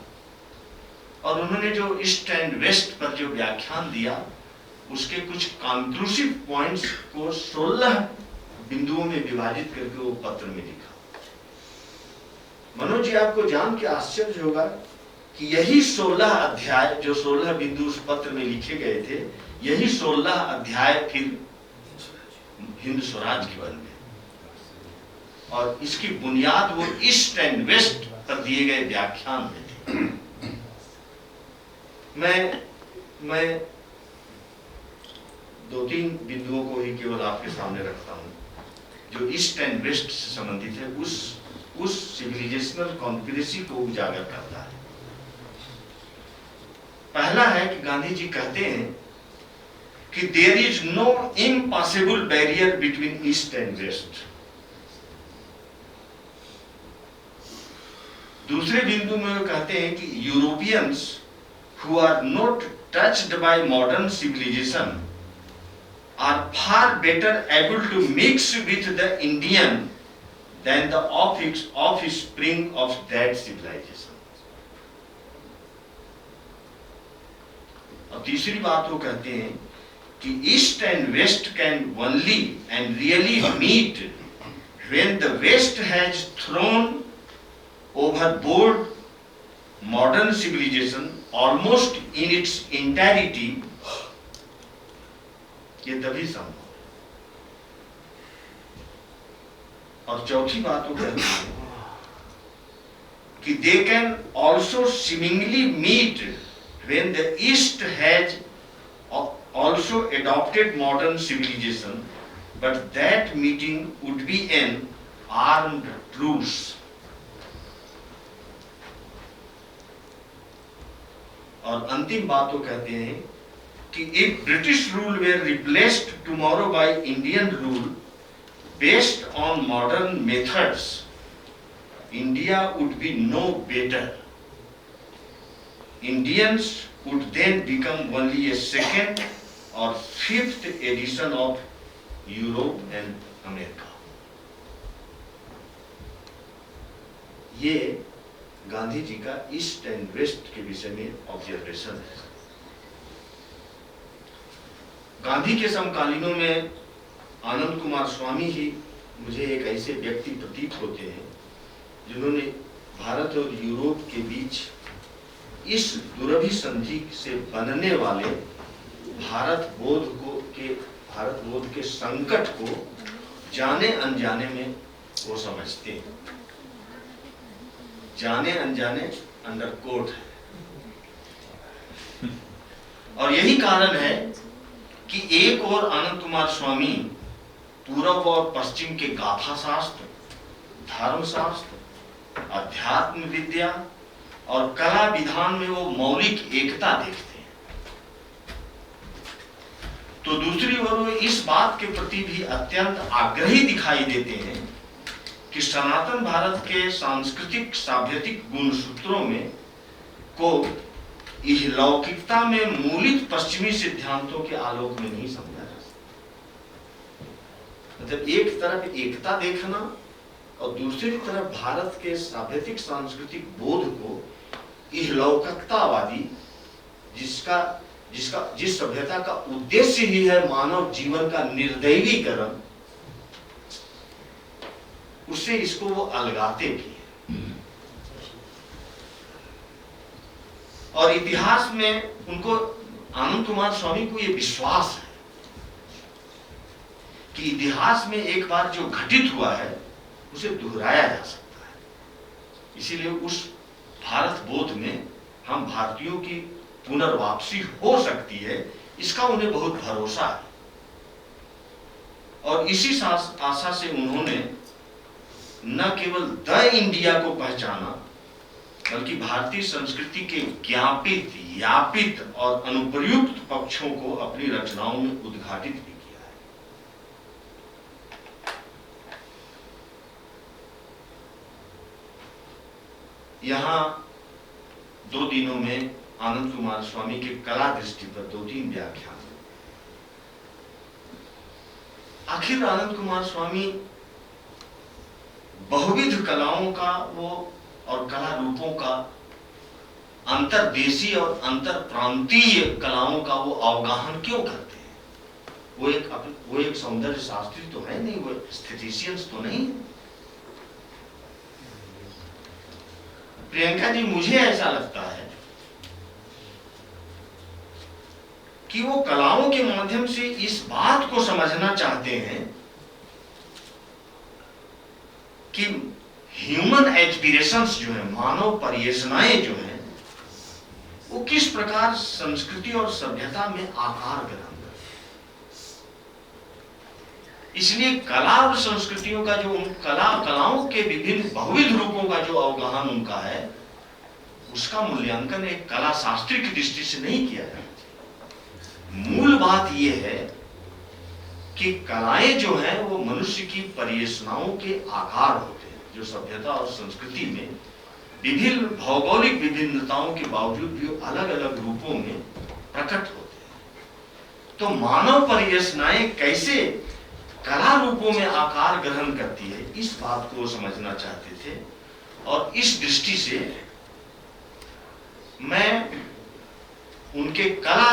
और उन्होंने जो ईस्ट एंड वेस्ट पर जो व्याख्यान दिया, उसके कुछ कंक्लूसिव पॉइंट्स को 16 बिंदुओं में विभाजित करके वो पत्र में लिखा। मनोज जी, आपको जान के आश्चर्य होगा कि यही 16 अध्याय, जो 16 बिंदु उस पत्र में लिखे गए थे, यही 16 अध्याय फिर हिंद स्वराज के बारे में, और इसकी बुनियाद वो ईस्ट एंड वेस्ट पर दिए गए व्याख्यान में थे। मैं 2-3 बिंदुओं को ही केवल आपके सामने रखता हूं जो ईस्ट एंड वेस्ट से संबंधित है, उस सिविलाइजेशनल कॉन्स्पिरेसी को उजागर करता है। पहला है कि गांधी जी कहते हैं कि there is no impossible barrier between east and west. दूसरे बिंदु में वो कहते हैं कि Europeans who are not touched by modern civilization are far better able to mix with the Indian than the offspring of that civilization. और तीसरी बात वो कहते हैं कि east and west can only and really meet when the west has thrown overboard modern civilization almost in its entirety, ये तभी संभव है। और चौथी बात वो कहते हैं कि they can also seemingly meet when the east has also adopted modern civilization, but that meeting would be an armed truce. और अंतिम बात वो कहते हैं कि if British rule were replaced tomorrow by Indian rule based on modern methods, India would be no better. Indians would then become only a second or fifth edition of Europe and America. ये गांधी जी का east and waste के विषय में observation है। गांधी के समकालीनों में आनंद कुमार स्वामी ही मुझे एक ऐसे व्यक्ति प्रतीत होते हैं जिन्होंने भारत और यूरोप के बीच इस दुरभिसंधि से बनने वाले भारत बोध के संकट को जाने अनजाने में वो समझते हैं। जाने अनजाने अंडरकोट है। और यही कारण है कि एक और आनंद कुमार स्वामी पूर्व और पश्चिम के गाथा शास्त्र, धर्मशास्त्र, अध्यात्म विद्या और कला विधान में वो मौलिक एकता देखते हैं, तो दूसरी ओर वो इस बात के प्रति भी अत्यंत आग्रही दिखाई देते हैं कि सनातन भारत के सांस्कृतिक साभ्यतिक गुणसूत्रों में को इहलौकिकता में मूलित पश्चिमी सिद्धांतों के आलोक में नहीं समझा जा सकता। मतलब एक तरफ एकता देखना और दूसरी तरफ भारत के साभ्यतिक सांस्कृतिक बोध को इहलौकिकतावादी, जिस सभ्यता का उद्देश्य ही है मानव जीवन का निर्दैवीकरण, उससे इसको वो अलगाते भी हैं। और इतिहास में उनको, आनंद कुमार स्वामी को ये विश्वास है कि इतिहास में एक बार जो घटित हुआ है उसे दोहराया जा सकता है। इसीलिए उस भारत बोध में हम भारतीयों की पुनर्वापसी हो सकती है, इसका उन्हें बहुत भरोसा है। और इसी आशा से उन्होंने न केवल द इंडिया को पहचाना, बल्कि भारतीय संस्कृति के ज्ञापित, यापित और अनुप्रयुक्त पक्षों को अपनी रचनाओं में उद्घाटित भी किया है। यहां 2 दिनों में आनंद कुमार स्वामी के कला दृष्टि पर 2-3 व्याख्यान। आखिर आनंद कुमार स्वामी बहुविध कलाओं का वो और कला रूपों का, अंतरदेशीय और अंतर प्रांतीय कलाओं का वो अवगाहन क्यों करते हैं? वो एक सौंदर्य शास्त्री तो है नहीं, वो एस्थेटिशियंस तो नहीं। प्रियंका जी, मुझे ऐसा लगता है कि वो कलाओं के माध्यम से इस बात को समझना चाहते हैं कि ह्यूमन एस्पिरेशंस जो है, मानव परियोजनाएं जो है, वो किस प्रकार संस्कृति और सभ्यता में आकार ग्रहण करती है। इसलिए कला और संस्कृतियों का जो कलाओं के विभिन्न बहुविध रूपों का जो अवगाहन उनका है, उसका मूल्यांकन एक कला शास्त्री की दृष्टि से नहीं किया जाता। मूल बात यह है कि कलाएं जो हैं वो मनुष्य की परियोजनाओं के आकार होते हैं, जो सभ्यता और संस्कृति में विभिन्न भौगोलिक विभिन्नताओं के बावजूद भी अलग अलग रूपों में प्रकट होते हैं। तो मानव परियोजनाएं कैसे कला रूपों में आकार ग्रहण करती है, इस बात को समझना चाहते थे। और इस दृष्टि से मैं उनके कला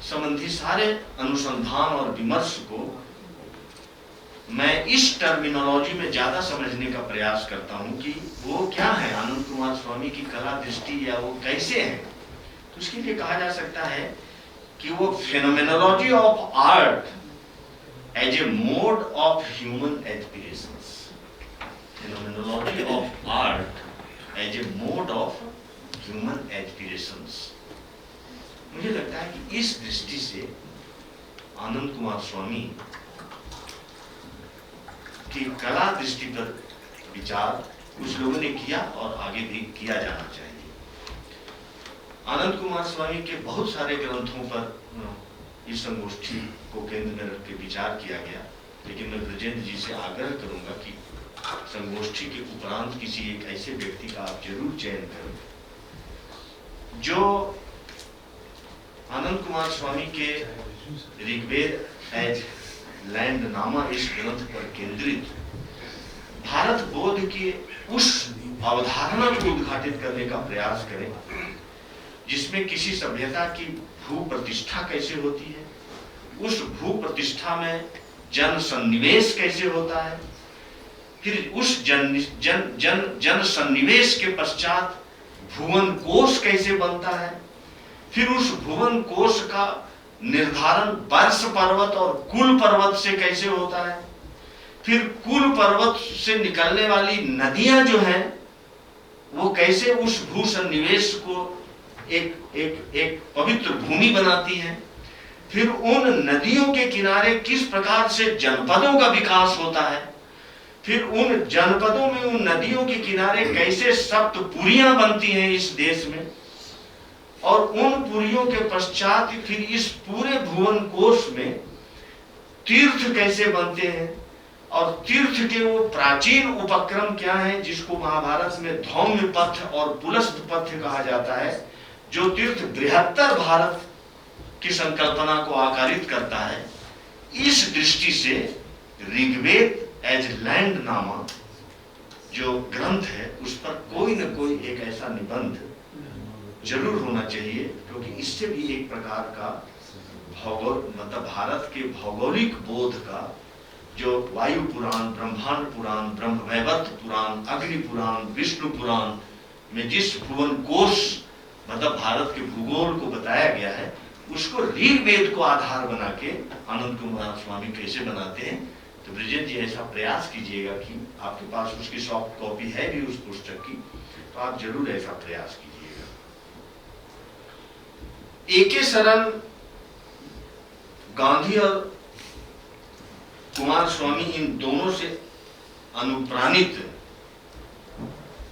संबंधी सारे अनुसंधान और विमर्श को मैं इस टर्मिनोलॉजी में ज्यादा समझने का प्रयास करता हूं कि वो क्या है, आनंद कुमार स्वामी की कला दृष्टि, या वो कैसे है। तो उसके लिए कहा जा सकता है कि वो phenomenology of art as a mode of human aspirations, phenomenology of art as a mode of human aspirations. मुझे लगता है कि इस दृष्टि से आनंद कुमार स्वामी की कला दृष्टि पर विचार कुछ लोगों ने किया और आगे भी किया जाना चाहिए। आनंद कुमार स्वामी के बहुत सारे ग्रंथों पर इस संगोष्ठी को केंद्र में रख के विचार किया गया, लेकिन मैं ब्रजेंद्र जी से आग्रह करूंगा कि संगोष्ठी के उपरांत किसी एक ऐसे व्यक्ति का आप जरूर चयन करें जो आनंद कुमार स्वामी के ऋग्वेद एज लैंड नामा इस ग्रंथ पर केंद्रित भारत बोध की उस अवधारणा को उद्घाटित करने का प्रयास करें जिसमें किसी सभ्यता की भू प्रतिष्ठा कैसे होती है, उस भू प्रतिष्ठा में जन सन्निवेश कैसे होता है, फिर उस जन सन्निवेश के पश्चात भुवन कोश कैसे बनता है, फिर उस भुवन कोश का निर्धारण वर्ष पर्वत और कुल पर्वत से कैसे होता है, फिर कुल पर्वत से निकलने वाली नदियां जो हैं वो कैसे उस भू सन्निवेश को एक पवित्र भूमि बनाती हैं, फिर उन नदियों के किनारे किस प्रकार से जनपदों का विकास होता है, फिर उन जनपदों में उन नदियों के किनारे कैसे सप्तपुरियां बनती हैं इस देश में, और उन पुरियों के पश्चात फिर इस पूरे भुवन कोश में तीर्थ कैसे बनते हैं, और तीर्थ के वो प्राचीन उपक्रम क्या है जिसको महाभारत में धौम्य पथ और पुलस्थ पथ कहा जाता है, जो तीर्थ बृहत्तर भारत की संकल्पना को आकारित करता है। इस दृष्टि से ऋग्वेद एज लैंड नामा जो ग्रंथ है उस पर कोई न कोई एक ऐसा निबंध जरूर होना चाहिए, क्योंकि इससे भी एक प्रकार का मतलब भारत के भौगोलिक बोध का जो वायु पुराण, ब्रह्मांड पुराण, ब्रह्म वैवर्त पुराण, अग्नि पुराण, विष्णु पुराण में जिस भुवन कोश मतलब भारत के भूगोल को बताया गया है, उसको ऋग्वेद को आधार बना के आनंद कुमार स्वामी कैसे बनाते हैं। तो ब्रिजेश जी ऐसा प्रयास कीजिएगा कि आपके पास उसकी सॉफ्ट कॉपी है भी उस पुस्तक की, तो आप जरूर ऐसा प्रयास कीजिएगा। एके शरण, गांधी और कुमार स्वामी इन दोनों से अनुप्राणित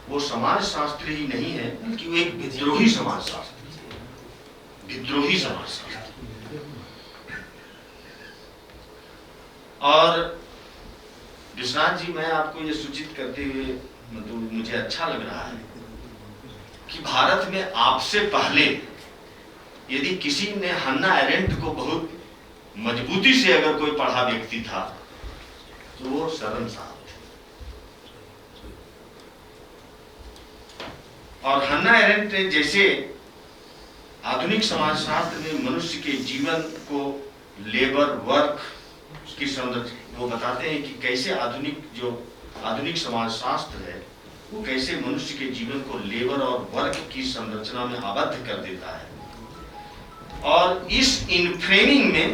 वो समाज शास्त्र ही नहीं है, बल्कि वो एक विद्रोही समाज शास्त्र है, विद्रोही समाज शास्त्र। और विश्वनाथ जी, मैं आपको ये सूचित करते हुए मतलब मुझे अच्छा लग रहा है कि भारत में आपसे पहले यदि किसी ने हन्ना एरेंट को बहुत मजबूती से अगर कोई पढ़ा व्यक्ति था तो वो शरण साहब थे। और हन्ना एरेंट ने जैसे आधुनिक समाजशास्त्र में मनुष्य के जीवन को लेबर, वर्क की संरचना, वो बताते हैं कि कैसे आधुनिक समाजशास्त्र है वो कैसे मनुष्य के जीवन को लेबर और वर्क की संरचना में आबद्ध कर देता है, और इस इनफ्रेमिंग में,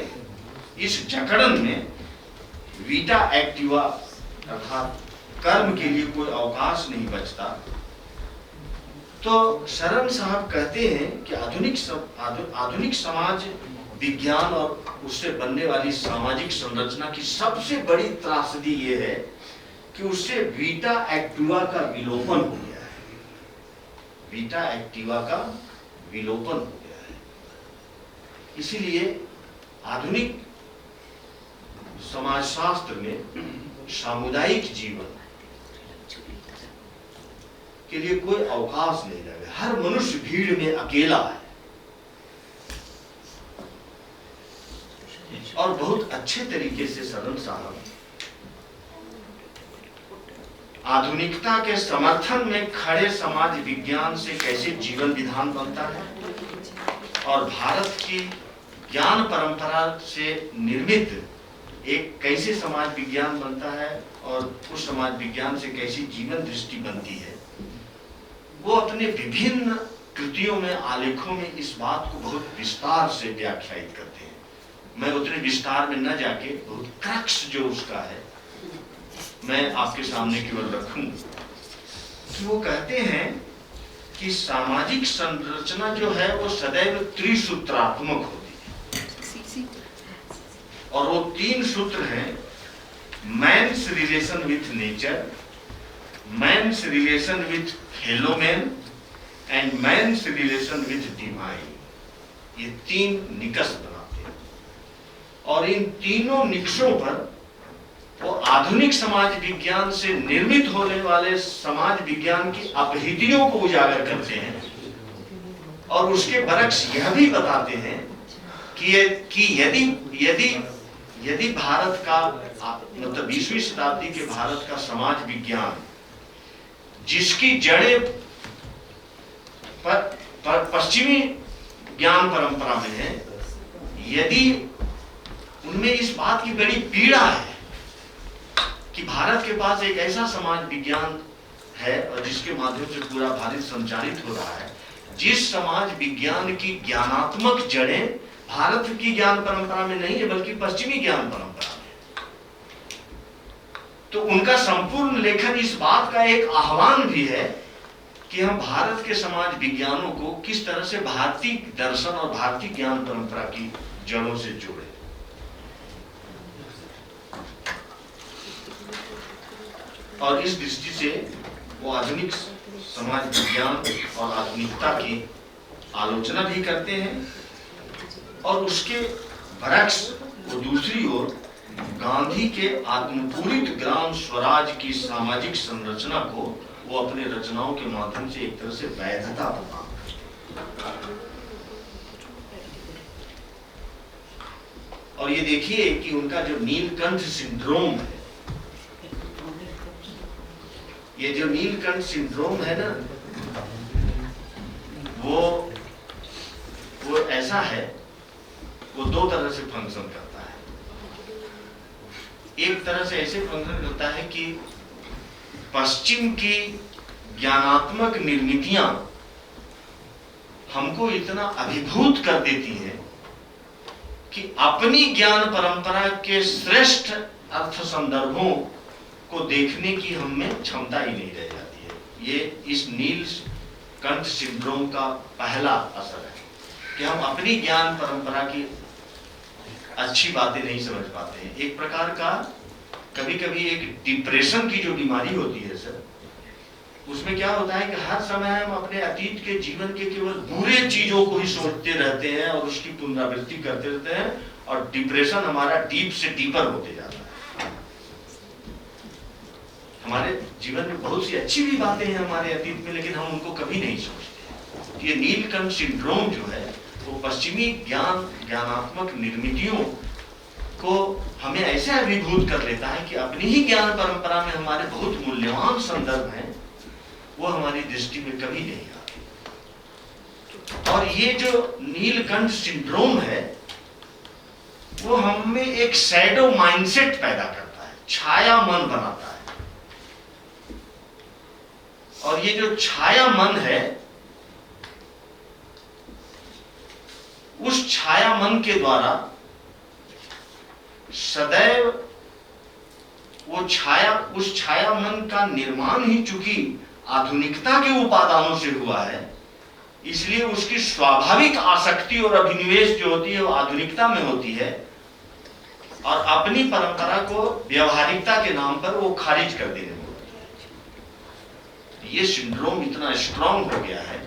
इस जकड़न में वीटा एक्टिवा अर्थात कर्म के लिए कोई अवकाश नहीं बचता। तो शरण साहब कहते हैं कि आधुनिक समाज विज्ञान और उससे बनने वाली सामाजिक संरचना की सबसे बड़ी त्रासदी ये है कि उससे वीटा एक्टिवा का विलोपन हो गया है। वीटा एक्टिवा का विलोपन हो गया है। इसीलिए आधुनिक समाजशास्त्र में सामुदायिक जीवन के लिए कोई अवकाश नहीं रह गया। हर मनुष्य भीड़ में अकेला है। और बहुत अच्छे तरीके से सरन साहब आधुनिकता के समर्थन में खड़े समाज विज्ञान से कैसे जीवन विधान बनता है और भारत की ज्ञान परंपरा से निर्मित एक कैसे समाज विज्ञान बनता है और उस समाज विज्ञान से कैसी जीवन दृष्टि बनती है, वो अपने विभिन्न कृतियों में, आलेखों में इस बात को बहुत विस्तार से व्याख्यायित करते हैं। मैं उतने विस्तार में न जाके बहुत क्रक्स जो उसका है मैं आपके सामने केवल रखूं कि वो कहते हैं कि सामाजिक संरचना जो है वो सदैव त्रिसूत्रात्मक होती है, और वो तीन सूत्र हैं: man's relation with nature, man's relation with fellow man and man's relation with divine. ये तीन निकष बनाते हैं, और इन तीनों निकषों पर वो आधुनिक समाज विज्ञान से निर्मित होने वाले समाज विज्ञान की अपहितियों को उजागर करते हैं, और उसके बरक्स यह भी बताते हैं कि यदि भारत का मतलब 20वीं शताब्दी के भारत का समाज विज्ञान जिसकी जड़ें पश्चिमी ज्ञान परंपरा में है, यदि उनमें इस बात की बड़ी पीड़ा है कि भारत के पास एक ऐसा समाज विज्ञान है और जिसके माध्यम से पूरा भारत संचालित हो रहा है, जिस समाज विज्ञान की ज्ञानात्मक जड़ें भारत की ज्ञान परंपरा में नहीं है बल्कि पश्चिमी ज्ञान परंपरा में, तो उनका संपूर्ण लेखन इस बात का एक आह्वान भी है कि हम भारत के समाज विज्ञानों को किस तरह से भारतीय दर्शन और भारतीय ज्ञान परंपरा की जड़ों से जोड़े। और इस दृष्टि से वो आधुनिक समाज विज्ञान और आधुनिकता की आलोचना भी करते हैं, और उसके बरक्स वो दूसरी ओर गांधी के आत्मपूरित ग्राम स्वराज की सामाजिक संरचना को वो अपने रचनाओं के माध्यम से एक तरह से वैधता प्रदान करते। और ये देखिए कि उनका जो नीलकंठ सिंड्रोम है, ये जो नीलकंठ सिंड्रोम है ना, वो ऐसा है, वो दो तरह से फंक्शन करता है। एक तरह से ऐसे फंक्शन करता है कि पश्चिम की ज्ञानात्मक निर्मितियां हमको इतना अभिभूत कर देती हैं कि अपनी ज्ञान परंपरा के श्रेष्ठ अर्थ संदर्भों को देखने की हम में क्षमता ही नहीं रह जाती है। ये इस नीलकंठ सिंड्रोम का पहला असर है कि हम अपनी ज्ञान परंपरा की अच्छी बातें नहीं समझ पाते हैं। एक प्रकार का कभी कभी एक डिप्रेशन की जो बीमारी होती है सर, उसमें क्या होता है कि हर समय हम अपने अतीत के जीवन के केवल बुरे चीजों को ही सोचते रहते हैं और उसकी पुनरावृत्ति करते रहते हैं, और डिप्रेशन हमारा डीप से डीपर होते जाता है। हमारे जीवन में बहुत सी अच्छी भी बातें हैं हमारे अतीत में, लेकिन हम उनको कभी नहीं सोचते। ये नीलकंठ सिंड्रोम जो है वो पश्चिमी ज्ञानात्मक निर्मितियों को हमें ऐसे अभिभूत कर लेता है कि अपनी ही ज्ञान परंपरा में हमारे बहुत मूल्यवान संदर्भ हैं, वो हमारी दृष्टि में कभी नहीं आते। और ये जो नीलकंठ सिंड्रोम है, वो हम में एक शैडो माइंडसेट पैदा करता है, छाया मन बनाता है। और ये जो छाया मन है, उस छाया मन के द्वारा सदैव उस छाया मन का निर्माण ही चूंकि आधुनिकता के उपादानों से हुआ है, इसलिए उसकी स्वाभाविक आसक्ति और अभिनिवेश जो होती है वो आधुनिकता में होती है, और अपनी परंपरा को व्यवहारिकता के नाम पर वो खारिज कर देने में होती है। ये सिंड्रोम इतना स्ट्रांग हो गया है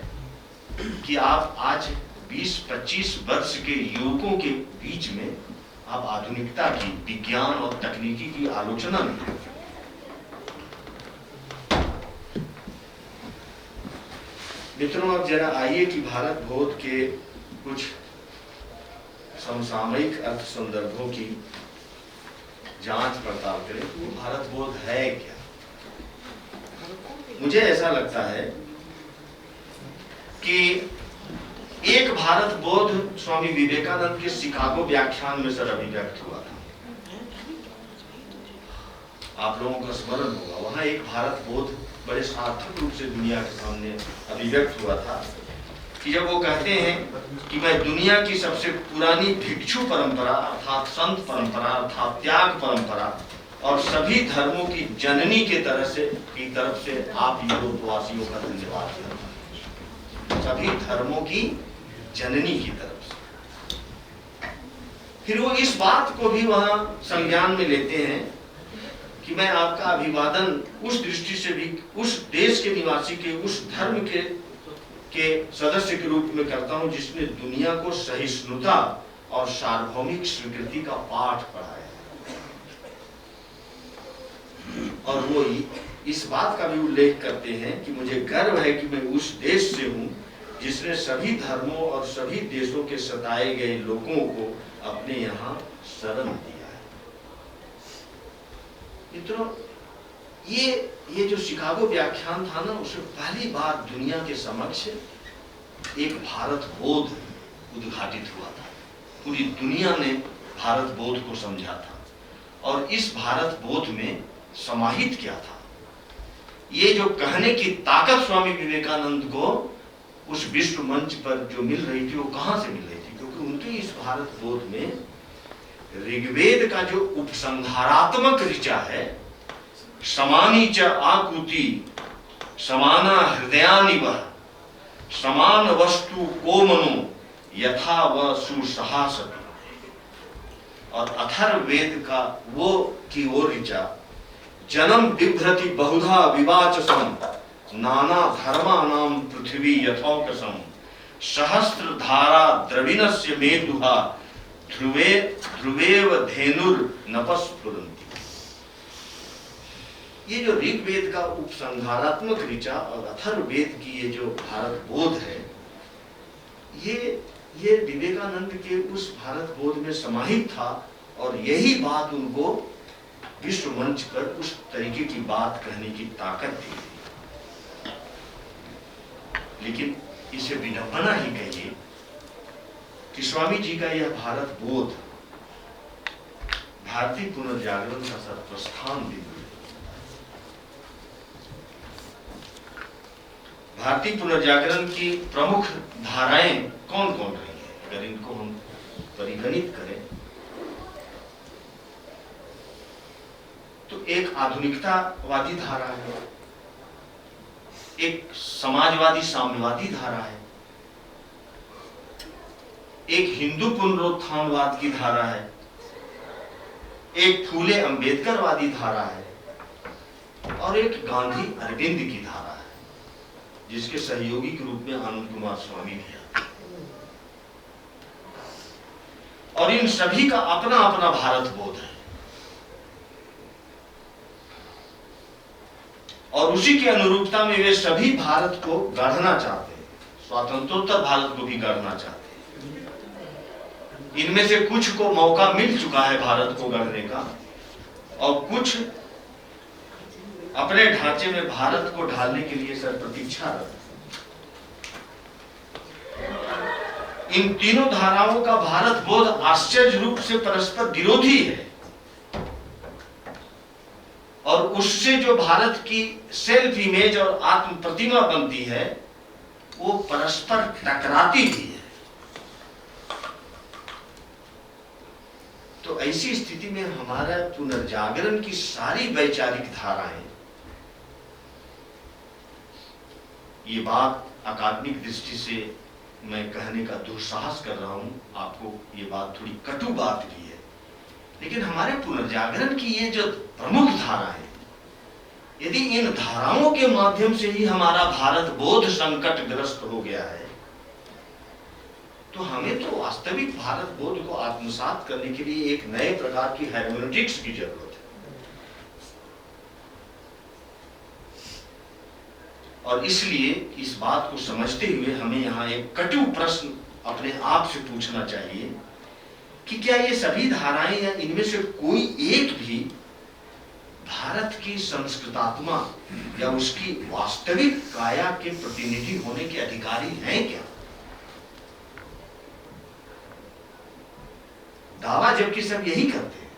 कि आप आज 20-25 वर्ष के युवकों के बीच में आप आधुनिकता की, विज्ञान और तकनीकी की आलोचना नहीं करते। मित्रों, अब जरा आइए कि भारत बोध के कुछ समसामयिक अर्थ संदर्भों की जांच पड़ताल करें। तो भारत बोध है क्या? मुझे ऐसा लगता है कि एक भारत बोध स्वामी विवेकानंद के शिकागो व्याख्यान में सर अभिव्यक्त हुआ था। आप लोगों का स्मरण होगा, वहां एक भारत बोध बड़े सार्थक रूप से दुनिया के सामने अभिव्यक्त हुआ था कि जब वो कहते हैं कि मैं दुनिया की सबसे पुरानी भिक्षु परंपरा अर्थात संत परंपरा अर्थात त्याग परंपरा और सभी धर्मों की जननी के तरफ से आप यूरोपवासियों का धन्यवाद करता हूं। सभी धर्मों की जननी की तरफ से। फिर वो इस बात को भी वहां संज्ञान में लेते हैं कि मैं आपका अभिवादन उस दृष्टि से भी उस देश के निवासी के, उस धर्म के सदस्य के रूप में करता हूं जिसने दुनिया को सहिष्णुता और सार्वभौमिक स्वीकृति का पाठ पढ़ाया। और वो इस बात का भी उल्लेख करते हैं कि मुझे गर्व है कि मैं उस देश से हूं जिसने सभी धर्मों और सभी देशों के सताए गए लोगों को अपने यहाँ शरण दिया है। मित्रों, ये जो शिकागो व्याख्यान था ना, उसमें पहली बार दुनिया के समक्ष एक भारत बोध उद्घाटित हुआ था। पूरी दुनिया ने भारत बोध को समझा था, और इस भारत बोध में समाहित क्या था, ये जो कहने की ताकत स्वामी विवेकानंद को उस विश्व मंच पर जो मिल रही थी, वो कहां से मिल रही थी? क्योंकि उनके इस भारत बोध में ऋग्वेद का जो उपसंहारात्मक ऋचा है, समानी च आकुति समाना हृदयानि वह समान वस्तु कोमनो यथा व सुसहासति, और अथर्ववेद का वो की ओर ऋचा जन्म बिभ्रति बहुधा विवाचसम नाना धर्मानाम पृथ्वी यथौकसम सहस्त्र धारा द्रविणस्य मेदुहा ध्रुवेव धेनुर नपस्फुरन्ति। ये जो ऋग्वेद का उपसंहारात्मक ऋचा और अथर्ववेद की ये जो भारत बोध है, ये विवेकानंद के उस भारत बोध में समाहित था, और यही बात उनको विश्व मंच पर उस तरीके की बात कहने की ताकत दी। लेकिन इसे विडंबना ही कहिए कि स्वामी जी का यह भारत बोध भारतीय पुनर्जागरण का सर्वप्रस्थान बिंदु। भारतीय पुनर्जागरण की प्रमुख धाराएं कौन कौन रही है? अगर इनको हम परिगणित करें तो एक आधुनिकतावादी धारा है, एक समाजवादी साम्यवादी धारा है, एक हिंदू पुनरुत्थानवाद की धारा है, एक फूले अंबेडकरवादी धारा है, और एक गांधी अरविंद की धारा है, जिसके सहयोगी के रूप में आनंद कुमार स्वामी भी आते हैं। और इन सभी का अपना अपना भारत बोध है, और उसी के अनुरूपता में वे सभी भारत को गढ़ना चाहते हैं, स्वातंत्रोत्तर भारत को भी गढ़ना चाहते हैं। इनमें से कुछ को मौका मिल चुका है भारत को गढ़ने का, और कुछ अपने ढांचे में भारत को ढालने के लिए सर प्रतीक्षारत। इन तीनों धाराओं का भारत बोध आश्चर्य रूप से परस्पर विरोधी है और उससे जो भारत की सेल्फ इमेज और आत्म प्रतिमा बनती है वो परस्पर टकराती भी है। तो ऐसी स्थिति में हमारा पुनर्जागरण की सारी वैचारिक धाराएं, ये बात अकादमिक दृष्टि से मैं कहने का दुस्साहस कर रहा हूं, आपको ये बात थोड़ी कटु बात भी है, लेकिन हमारे पुनर्जागरण की ये जो प्रमुख धारा है, यदि इन धाराओं के माध्यम से ही हमारा भारत बोध संकटग्रस्त हो गया है, तो हमें तो वास्तविक भारत बोध को आत्मसात करने के लिए एक नए प्रकार की हेर्मेनेटिक्स की जरूरत है। और इसलिए इस बात को समझते हुए हमें यहाँ एक कटु प्रश्न अपने आप से पूछना चाहिए कि क्या ये सभी धाराएं या इनमें से कोई एक भी भारत की संस्कृतात्मा या उसकी वास्तविक काया के प्रतिनिधि होने के अधिकारी हैं क्या? दावा जबकि सब यही करते हैं।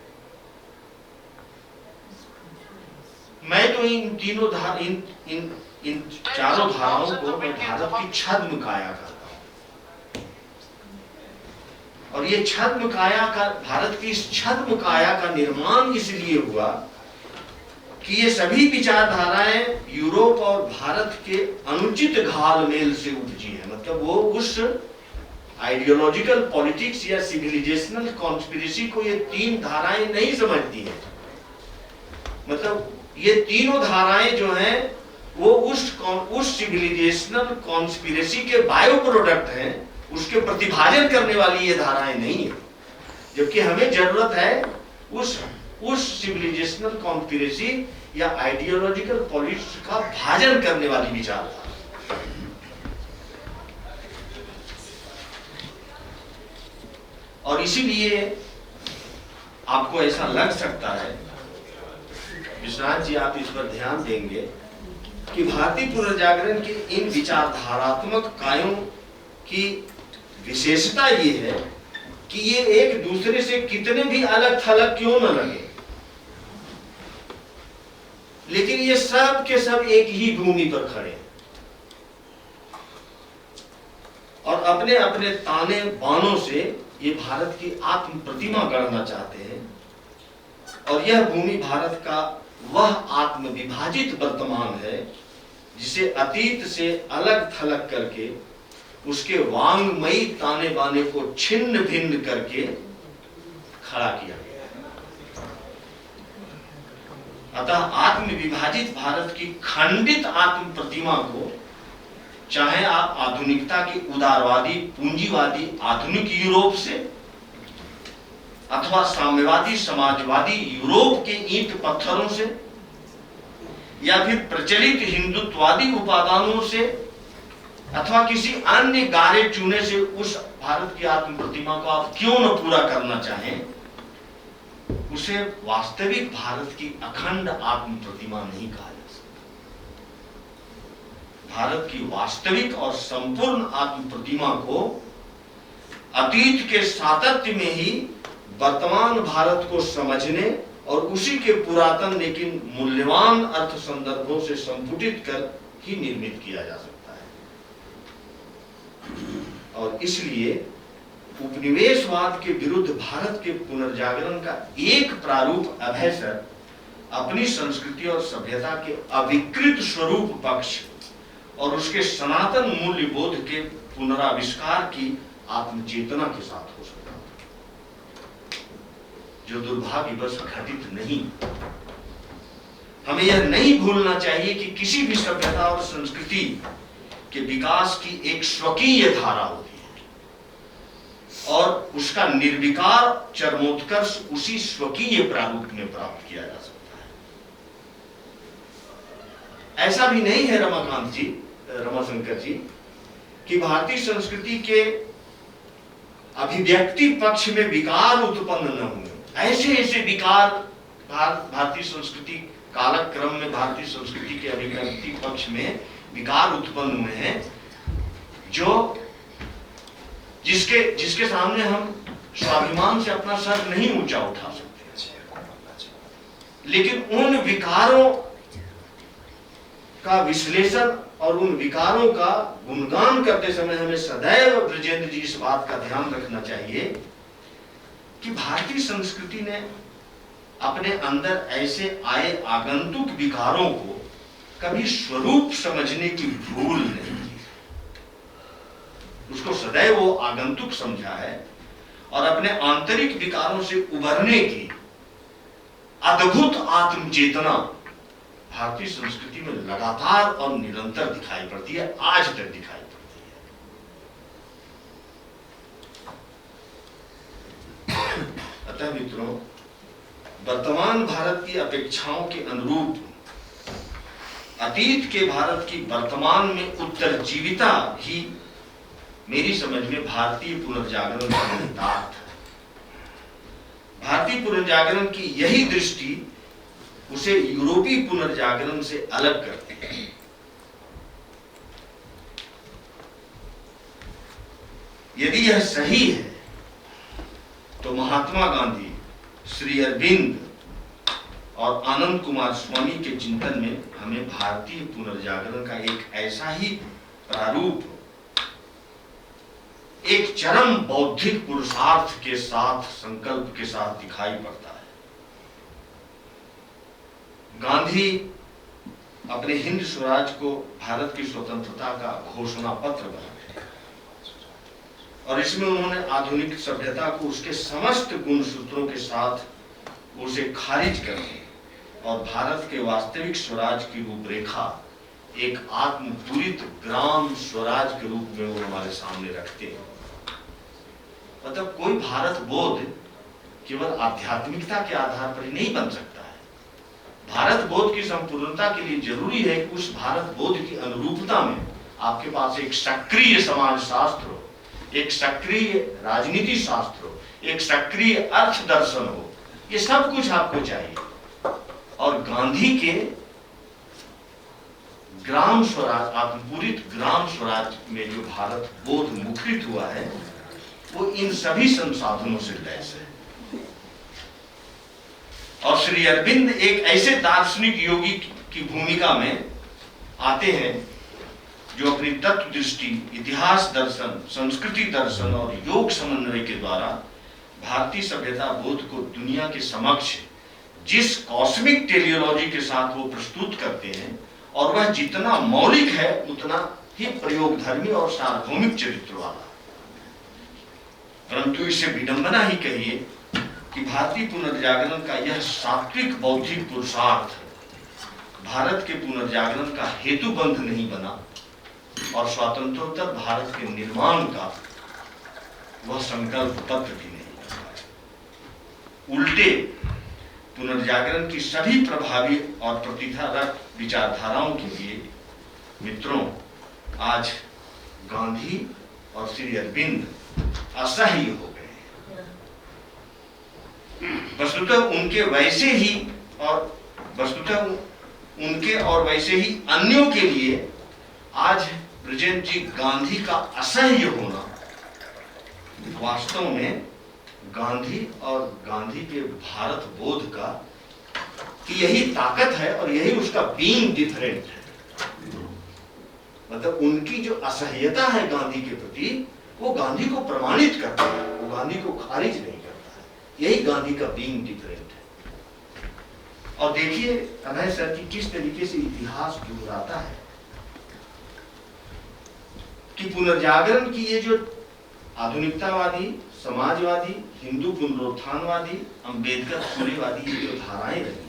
मैं तो इन तीनों इन चारों धाराओं को मैं भारत की छद्म काया करता हूं, और ये छद्म काया का, भारत की इस छद्म काया का निर्माण इसलिए हुआ कि ये सभी विचारधाराएं यूरोप और भारत के अनुचित घालमेल से उपजी है। मतलब वो उस आइडियोलॉजिकल पॉलिटिक्स या सिविलाइजेशनल कॉन्स्पिरेसी को ये तीन धाराएं नहीं समझती हैं। मतलब ये तीनों धाराएं जो हैं वो उस सिविलाइजेशनल कॉन्स्पिरेसी के बायो प्रोडक्ट हैं, उसके प्रतिभाजन करने वाली ये धाराएं नहीं है। जबकि हमें जरूरत है उस सिविलाइजेशनल कॉन्स्पिरेसी या आइडियोलॉजिकल पॉलिटिक्स का भाजन करने वाली विचारधारा। और इसीलिए आपको ऐसा लग सकता है, विश्वनाथ जी आप इस पर ध्यान देंगे, कि भारतीय पुनर्जागरण के इन विचारधारात्मक कायों की विशेषता ये है कि ये एक दूसरे से कितने भी अलग थलग क्यों न लगे, लेकिन ये सब के सब एक ही भूमि पर खड़े हैं और अपने अपने ताने बानों से ये भारत की आत्म प्रतिमा गढ़ना चाहते हैं। और यह भूमि भारत का वह आत्म विभाजित वर्तमान है जिसे अतीत से अलग थलग करके उसके वांगमयी ताने बाने को छिन्न भिन्न करके खड़ा किया गया है। अतः आत्म विभाजित भारत की खंडित आत्म प्रतिमा को चाहे आप आधुनिकता की उदारवादी पूंजीवादी आधुनिक यूरोप से अथवा साम्यवादी समाजवादी यूरोप के ईंट पत्थरों से या फिर प्रचलित हिंदुत्ववादी उपादानों से अथवा किसी अन्य गारे चूने से उस भारत की आत्म प्रतिमा को आप क्यों न पूरा करना चाहें, उसे वास्तविक भारत की अखंड आत्म प्रतिमा नहीं कहा जा सकता। भारत की वास्तविक और संपूर्ण आत्म प्रतिमा को अतीत के सातत्य में ही वर्तमान भारत को समझने और उसी के पुरातन लेकिन मूल्यवान अर्थ संदर्भों से संपुटित कर ही निर्मित किया जा सकता है। और इसलिए उपनिवेशवाद के विरुद्ध भारत के पुनर्जागरण का एक प्रारूप अभयसर अपनी संस्कृति और सभ्यता के अविकृत स्वरूप पक्ष और उसके सनातन मूल्य बोध के पुनराविष्कार की आत्मचेतना के साथ हो सकता है, जो दुर्भाग्यवश घटित नहीं। हमें यह नहीं भूलना चाहिए कि किसी भी सभ्यता और संस्कृति के विकास की एक स्वकीय धारा होती है और उसका निर्विकार चरमोत्कर्ष उसी स्वकीय प्रारूप में प्राप्त किया जा सकता है। ऐसा भी नहीं है रमाकांत जी, रमाशंकर जी, कि भारतीय संस्कृति के अभिव्यक्ति पक्ष में विकार उत्पन्न न हुए। ऐसे ऐसे विकार भारतीय संस्कृति कालक्रम में भारतीय संस्कृति के अभिव्यक्ति पक्ष में विकार उत्पन्न हुए हैं जिसके सामने हम स्वाभिमान से अपना सर नहीं ऊंचा उठा सकते। लेकिन उन विकारों का विश्लेषण और उन विकारों का गुणगान करते समय हमें सदैव ब्रजेंद्र जी इस बात का ध्यान रखना चाहिए कि भारतीय संस्कृति ने अपने अंदर ऐसे आए आगंतुक विकारों को कभी स्वरूप समझने की भूल नहीं की। उसको सदैव वो आगंतुक समझा है और अपने आंतरिक विकारों से उभरने की अद्भुत आत्मचेतना भारतीय संस्कृति में लगातार और निरंतर दिखाई पड़ती है, आज तक दिखाई पड़ती है। अतः मित्रों, वर्तमान भारत की अपेक्षाओं के अनुरूप अतीत के भारत की वर्तमान में उत्तरजीविता ही मेरी समझ में भारतीय पुनर्जागरण का निहितार्थ है। भारतीय पुनर्जागरण की यही दृष्टि उसे यूरोपीय पुनर्जागरण से अलग करती है। यदि यह सही है तो महात्मा गांधी, श्री अरविंद और आनंद कुमार स्वामी के चिंतन में हमें भारतीय पुनर्जागरण का एक ऐसा ही प्रारूप, एक चरम बौद्धिक पुरुषार्थ के साथ, संकल्प के साथ दिखाई पड़ता है। गांधी अपने हिंद स्वराज को भारत की स्वतंत्रता का घोषणा पत्र बनाते हैं और इसमें उन्होंने आधुनिक सभ्यता को उसके समस्त गुणसूत्रों के साथ उसे खारिज करके और भारत के वास्तविक स्वराज की रूपरेखा एक आत्मपूरित ग्राम स्वराज के रूप में वो हमारे सामने रखते हैं। मतलब कोई भारत बोध केवल आध्यात्मिकता के आधार पर ही नहीं बन सकता है। भारत बोध की संपूर्णता के लिए जरूरी है कि उस भारत बोध की अनुरूपता में आपके पास एक सक्रिय समाज शास्त्र हो, एक सक्रिय राजनीति शास्त्र हो, एक सक्रिय अर्थ दर्शन हो। ये सब कुछ आपको चाहिए। और गांधी के ग्राम स्वराज, आत्मपूरित ग्राम स्वराज में जो भारत बोध मुखरित हुआ है वो इन सभी संसाधनों से लैस है। और श्री अरविंद एक ऐसे दार्शनिक योगी की भूमिका में आते हैं जो अपनी तत्व दृष्टि, इतिहास दर्शन, संस्कृति दर्शन और योग समन्वय के द्वारा भारतीय सभ्यता बोध को दुनिया के समक्ष जिस कॉस्मिक टेलियोलॉजी के साथ वो प्रस्तुत करते हैं, और वह जितना मौलिक है उतना ही प्रयोगधर्मी और सार्वभौमिक चरित्र वाला। परंतु इससे विडंबना ही कहिए कि भारतीय पुनर्जागरण का यह सात्विक बौद्धिक पुरुषार्थ भारत के पुनर्जागरण का हेतुबंध नहीं बना और स्वातंत्रोत्तर भारत के निर्माण का वह संकल्प पत्र भी नहीं बना। उल्टे पुनर्जागरण की सभी प्रभावी और प्रतिधारक विचारधाराओं के लिए मित्रों आज गांधी और श्री अरविंद असह्य हो गए। वस्तुतः उनके वैसे ही और वैसे ही अन्यों के लिए आज ब्रजेंद्र जी गांधी का असह्य होना वास्तव में गांधी और गांधी के भारत बोध का की यही ताकत है और यही उसका बीइंग डिफरेंट है। मतलब उनकी जो असह्यता है गांधी के प्रति वो गांधी को प्रमाणित करता है, वो गांधी को खारिज नहीं करता है। यही गांधी का बीइंग डिफरेंट है। और देखिए अभय सर की किस तरीके से इतिहास दोहराता है कि पुनर्जागरण की ये जो आधुनिकतावादी, समाजवादी, हिंदू पुनरुत्थानवादी, अंबेडकर सूर्यवादी ये जो धाराएं रही,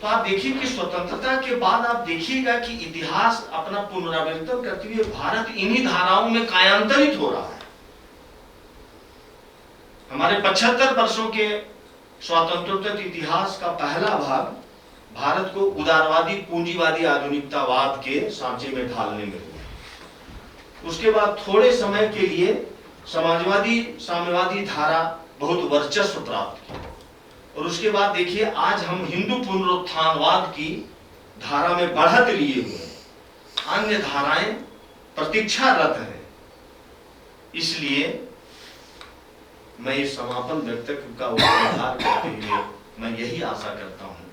तो आप देखिए कि स्वतंत्रता के बाद आप देखिएगा कि इतिहास अपना पुनरावर्तन करते हुए भारत इन्हीं धाराओं में कायांतरित हो रहा है। हमारे 75 वर्षों के स्वातंत्रोत्तर इतिहास का पहला भाग भारत को उदारवादी पूंजीवादी आधुनिकतावाद के सांचे में ढालने में हुआ। उसके बाद थोड़े समय के लिए समाजवादी साम्यवादी धारा बहुत वर्चस्व प्राप्त की और उसके बाद देखिए आज हम हिंदू पुनरुत्थानवाद की धारा में बढ़त लिए हुए हैं। अन्य धाराएं प्रतीक्षारत हैं। इसलिए मैं इस समापन वक्तव्य का उपसंहार करते हुए मैं यही आशा करता हूं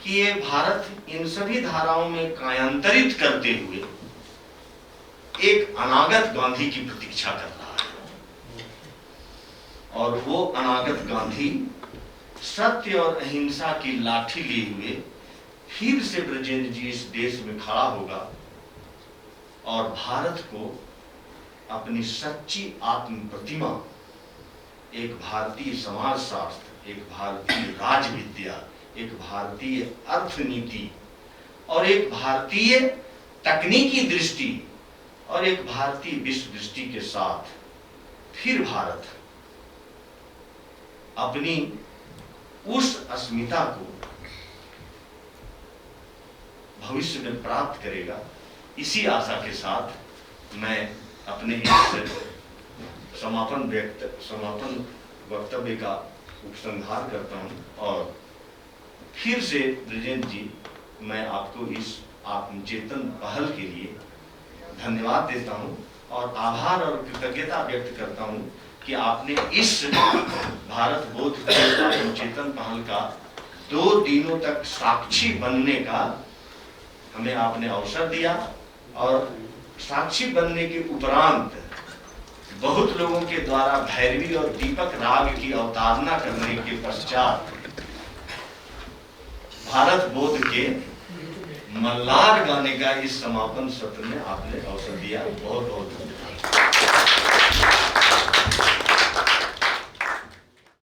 कि ये भारत इन सभी धाराओं में कायांतरित करते हुए एक अनागत गांधी की प्रतीक्षा कर रहा है, और वो अनागत गांधी सत्य और अहिंसा की लाठी लिए हुए फिर से ब्रजेंद्र जी इस देश में खड़ा होगा और भारत को अपनी सच्ची आत्म प्रतिमा, एक भारतीय समाजशास्त्र, एक भारतीय राजविद्या, एक भारतीय अर्थनीति और एक भारतीय तकनीकी दृष्टि और एक भारतीय विश्व दृष्टि के साथ फिर भारत अपनी उस अस्मिता को भविष्य में प्राप्त करेगा। इसी आशा के साथ मैं अपने इस समापन वक्तव्य का उपसंहार करता हूं और फिर से ब्रजेंद्र जी, मैं आपको इस आत्मचेतन पहल के लिए धन्यवाद देता हूं और आभार और कृतज्ञता व्यक्त करता हूं कि आपने इस भारत बोध के आत्मचेतन पहल का 2 दिनों तक साक्षी बनने का हमें आपने अवसर दिया, और साक्षी बनने के उपरांत बहुत लोगों के द्वारा भैरवी और दीपक राग की अवतारणा करने के पश्चात भारत बोध के मल्लार गाने का इस समापन सत्र में आपने अवसर दिया। बहुत बहुत धन्यवाद।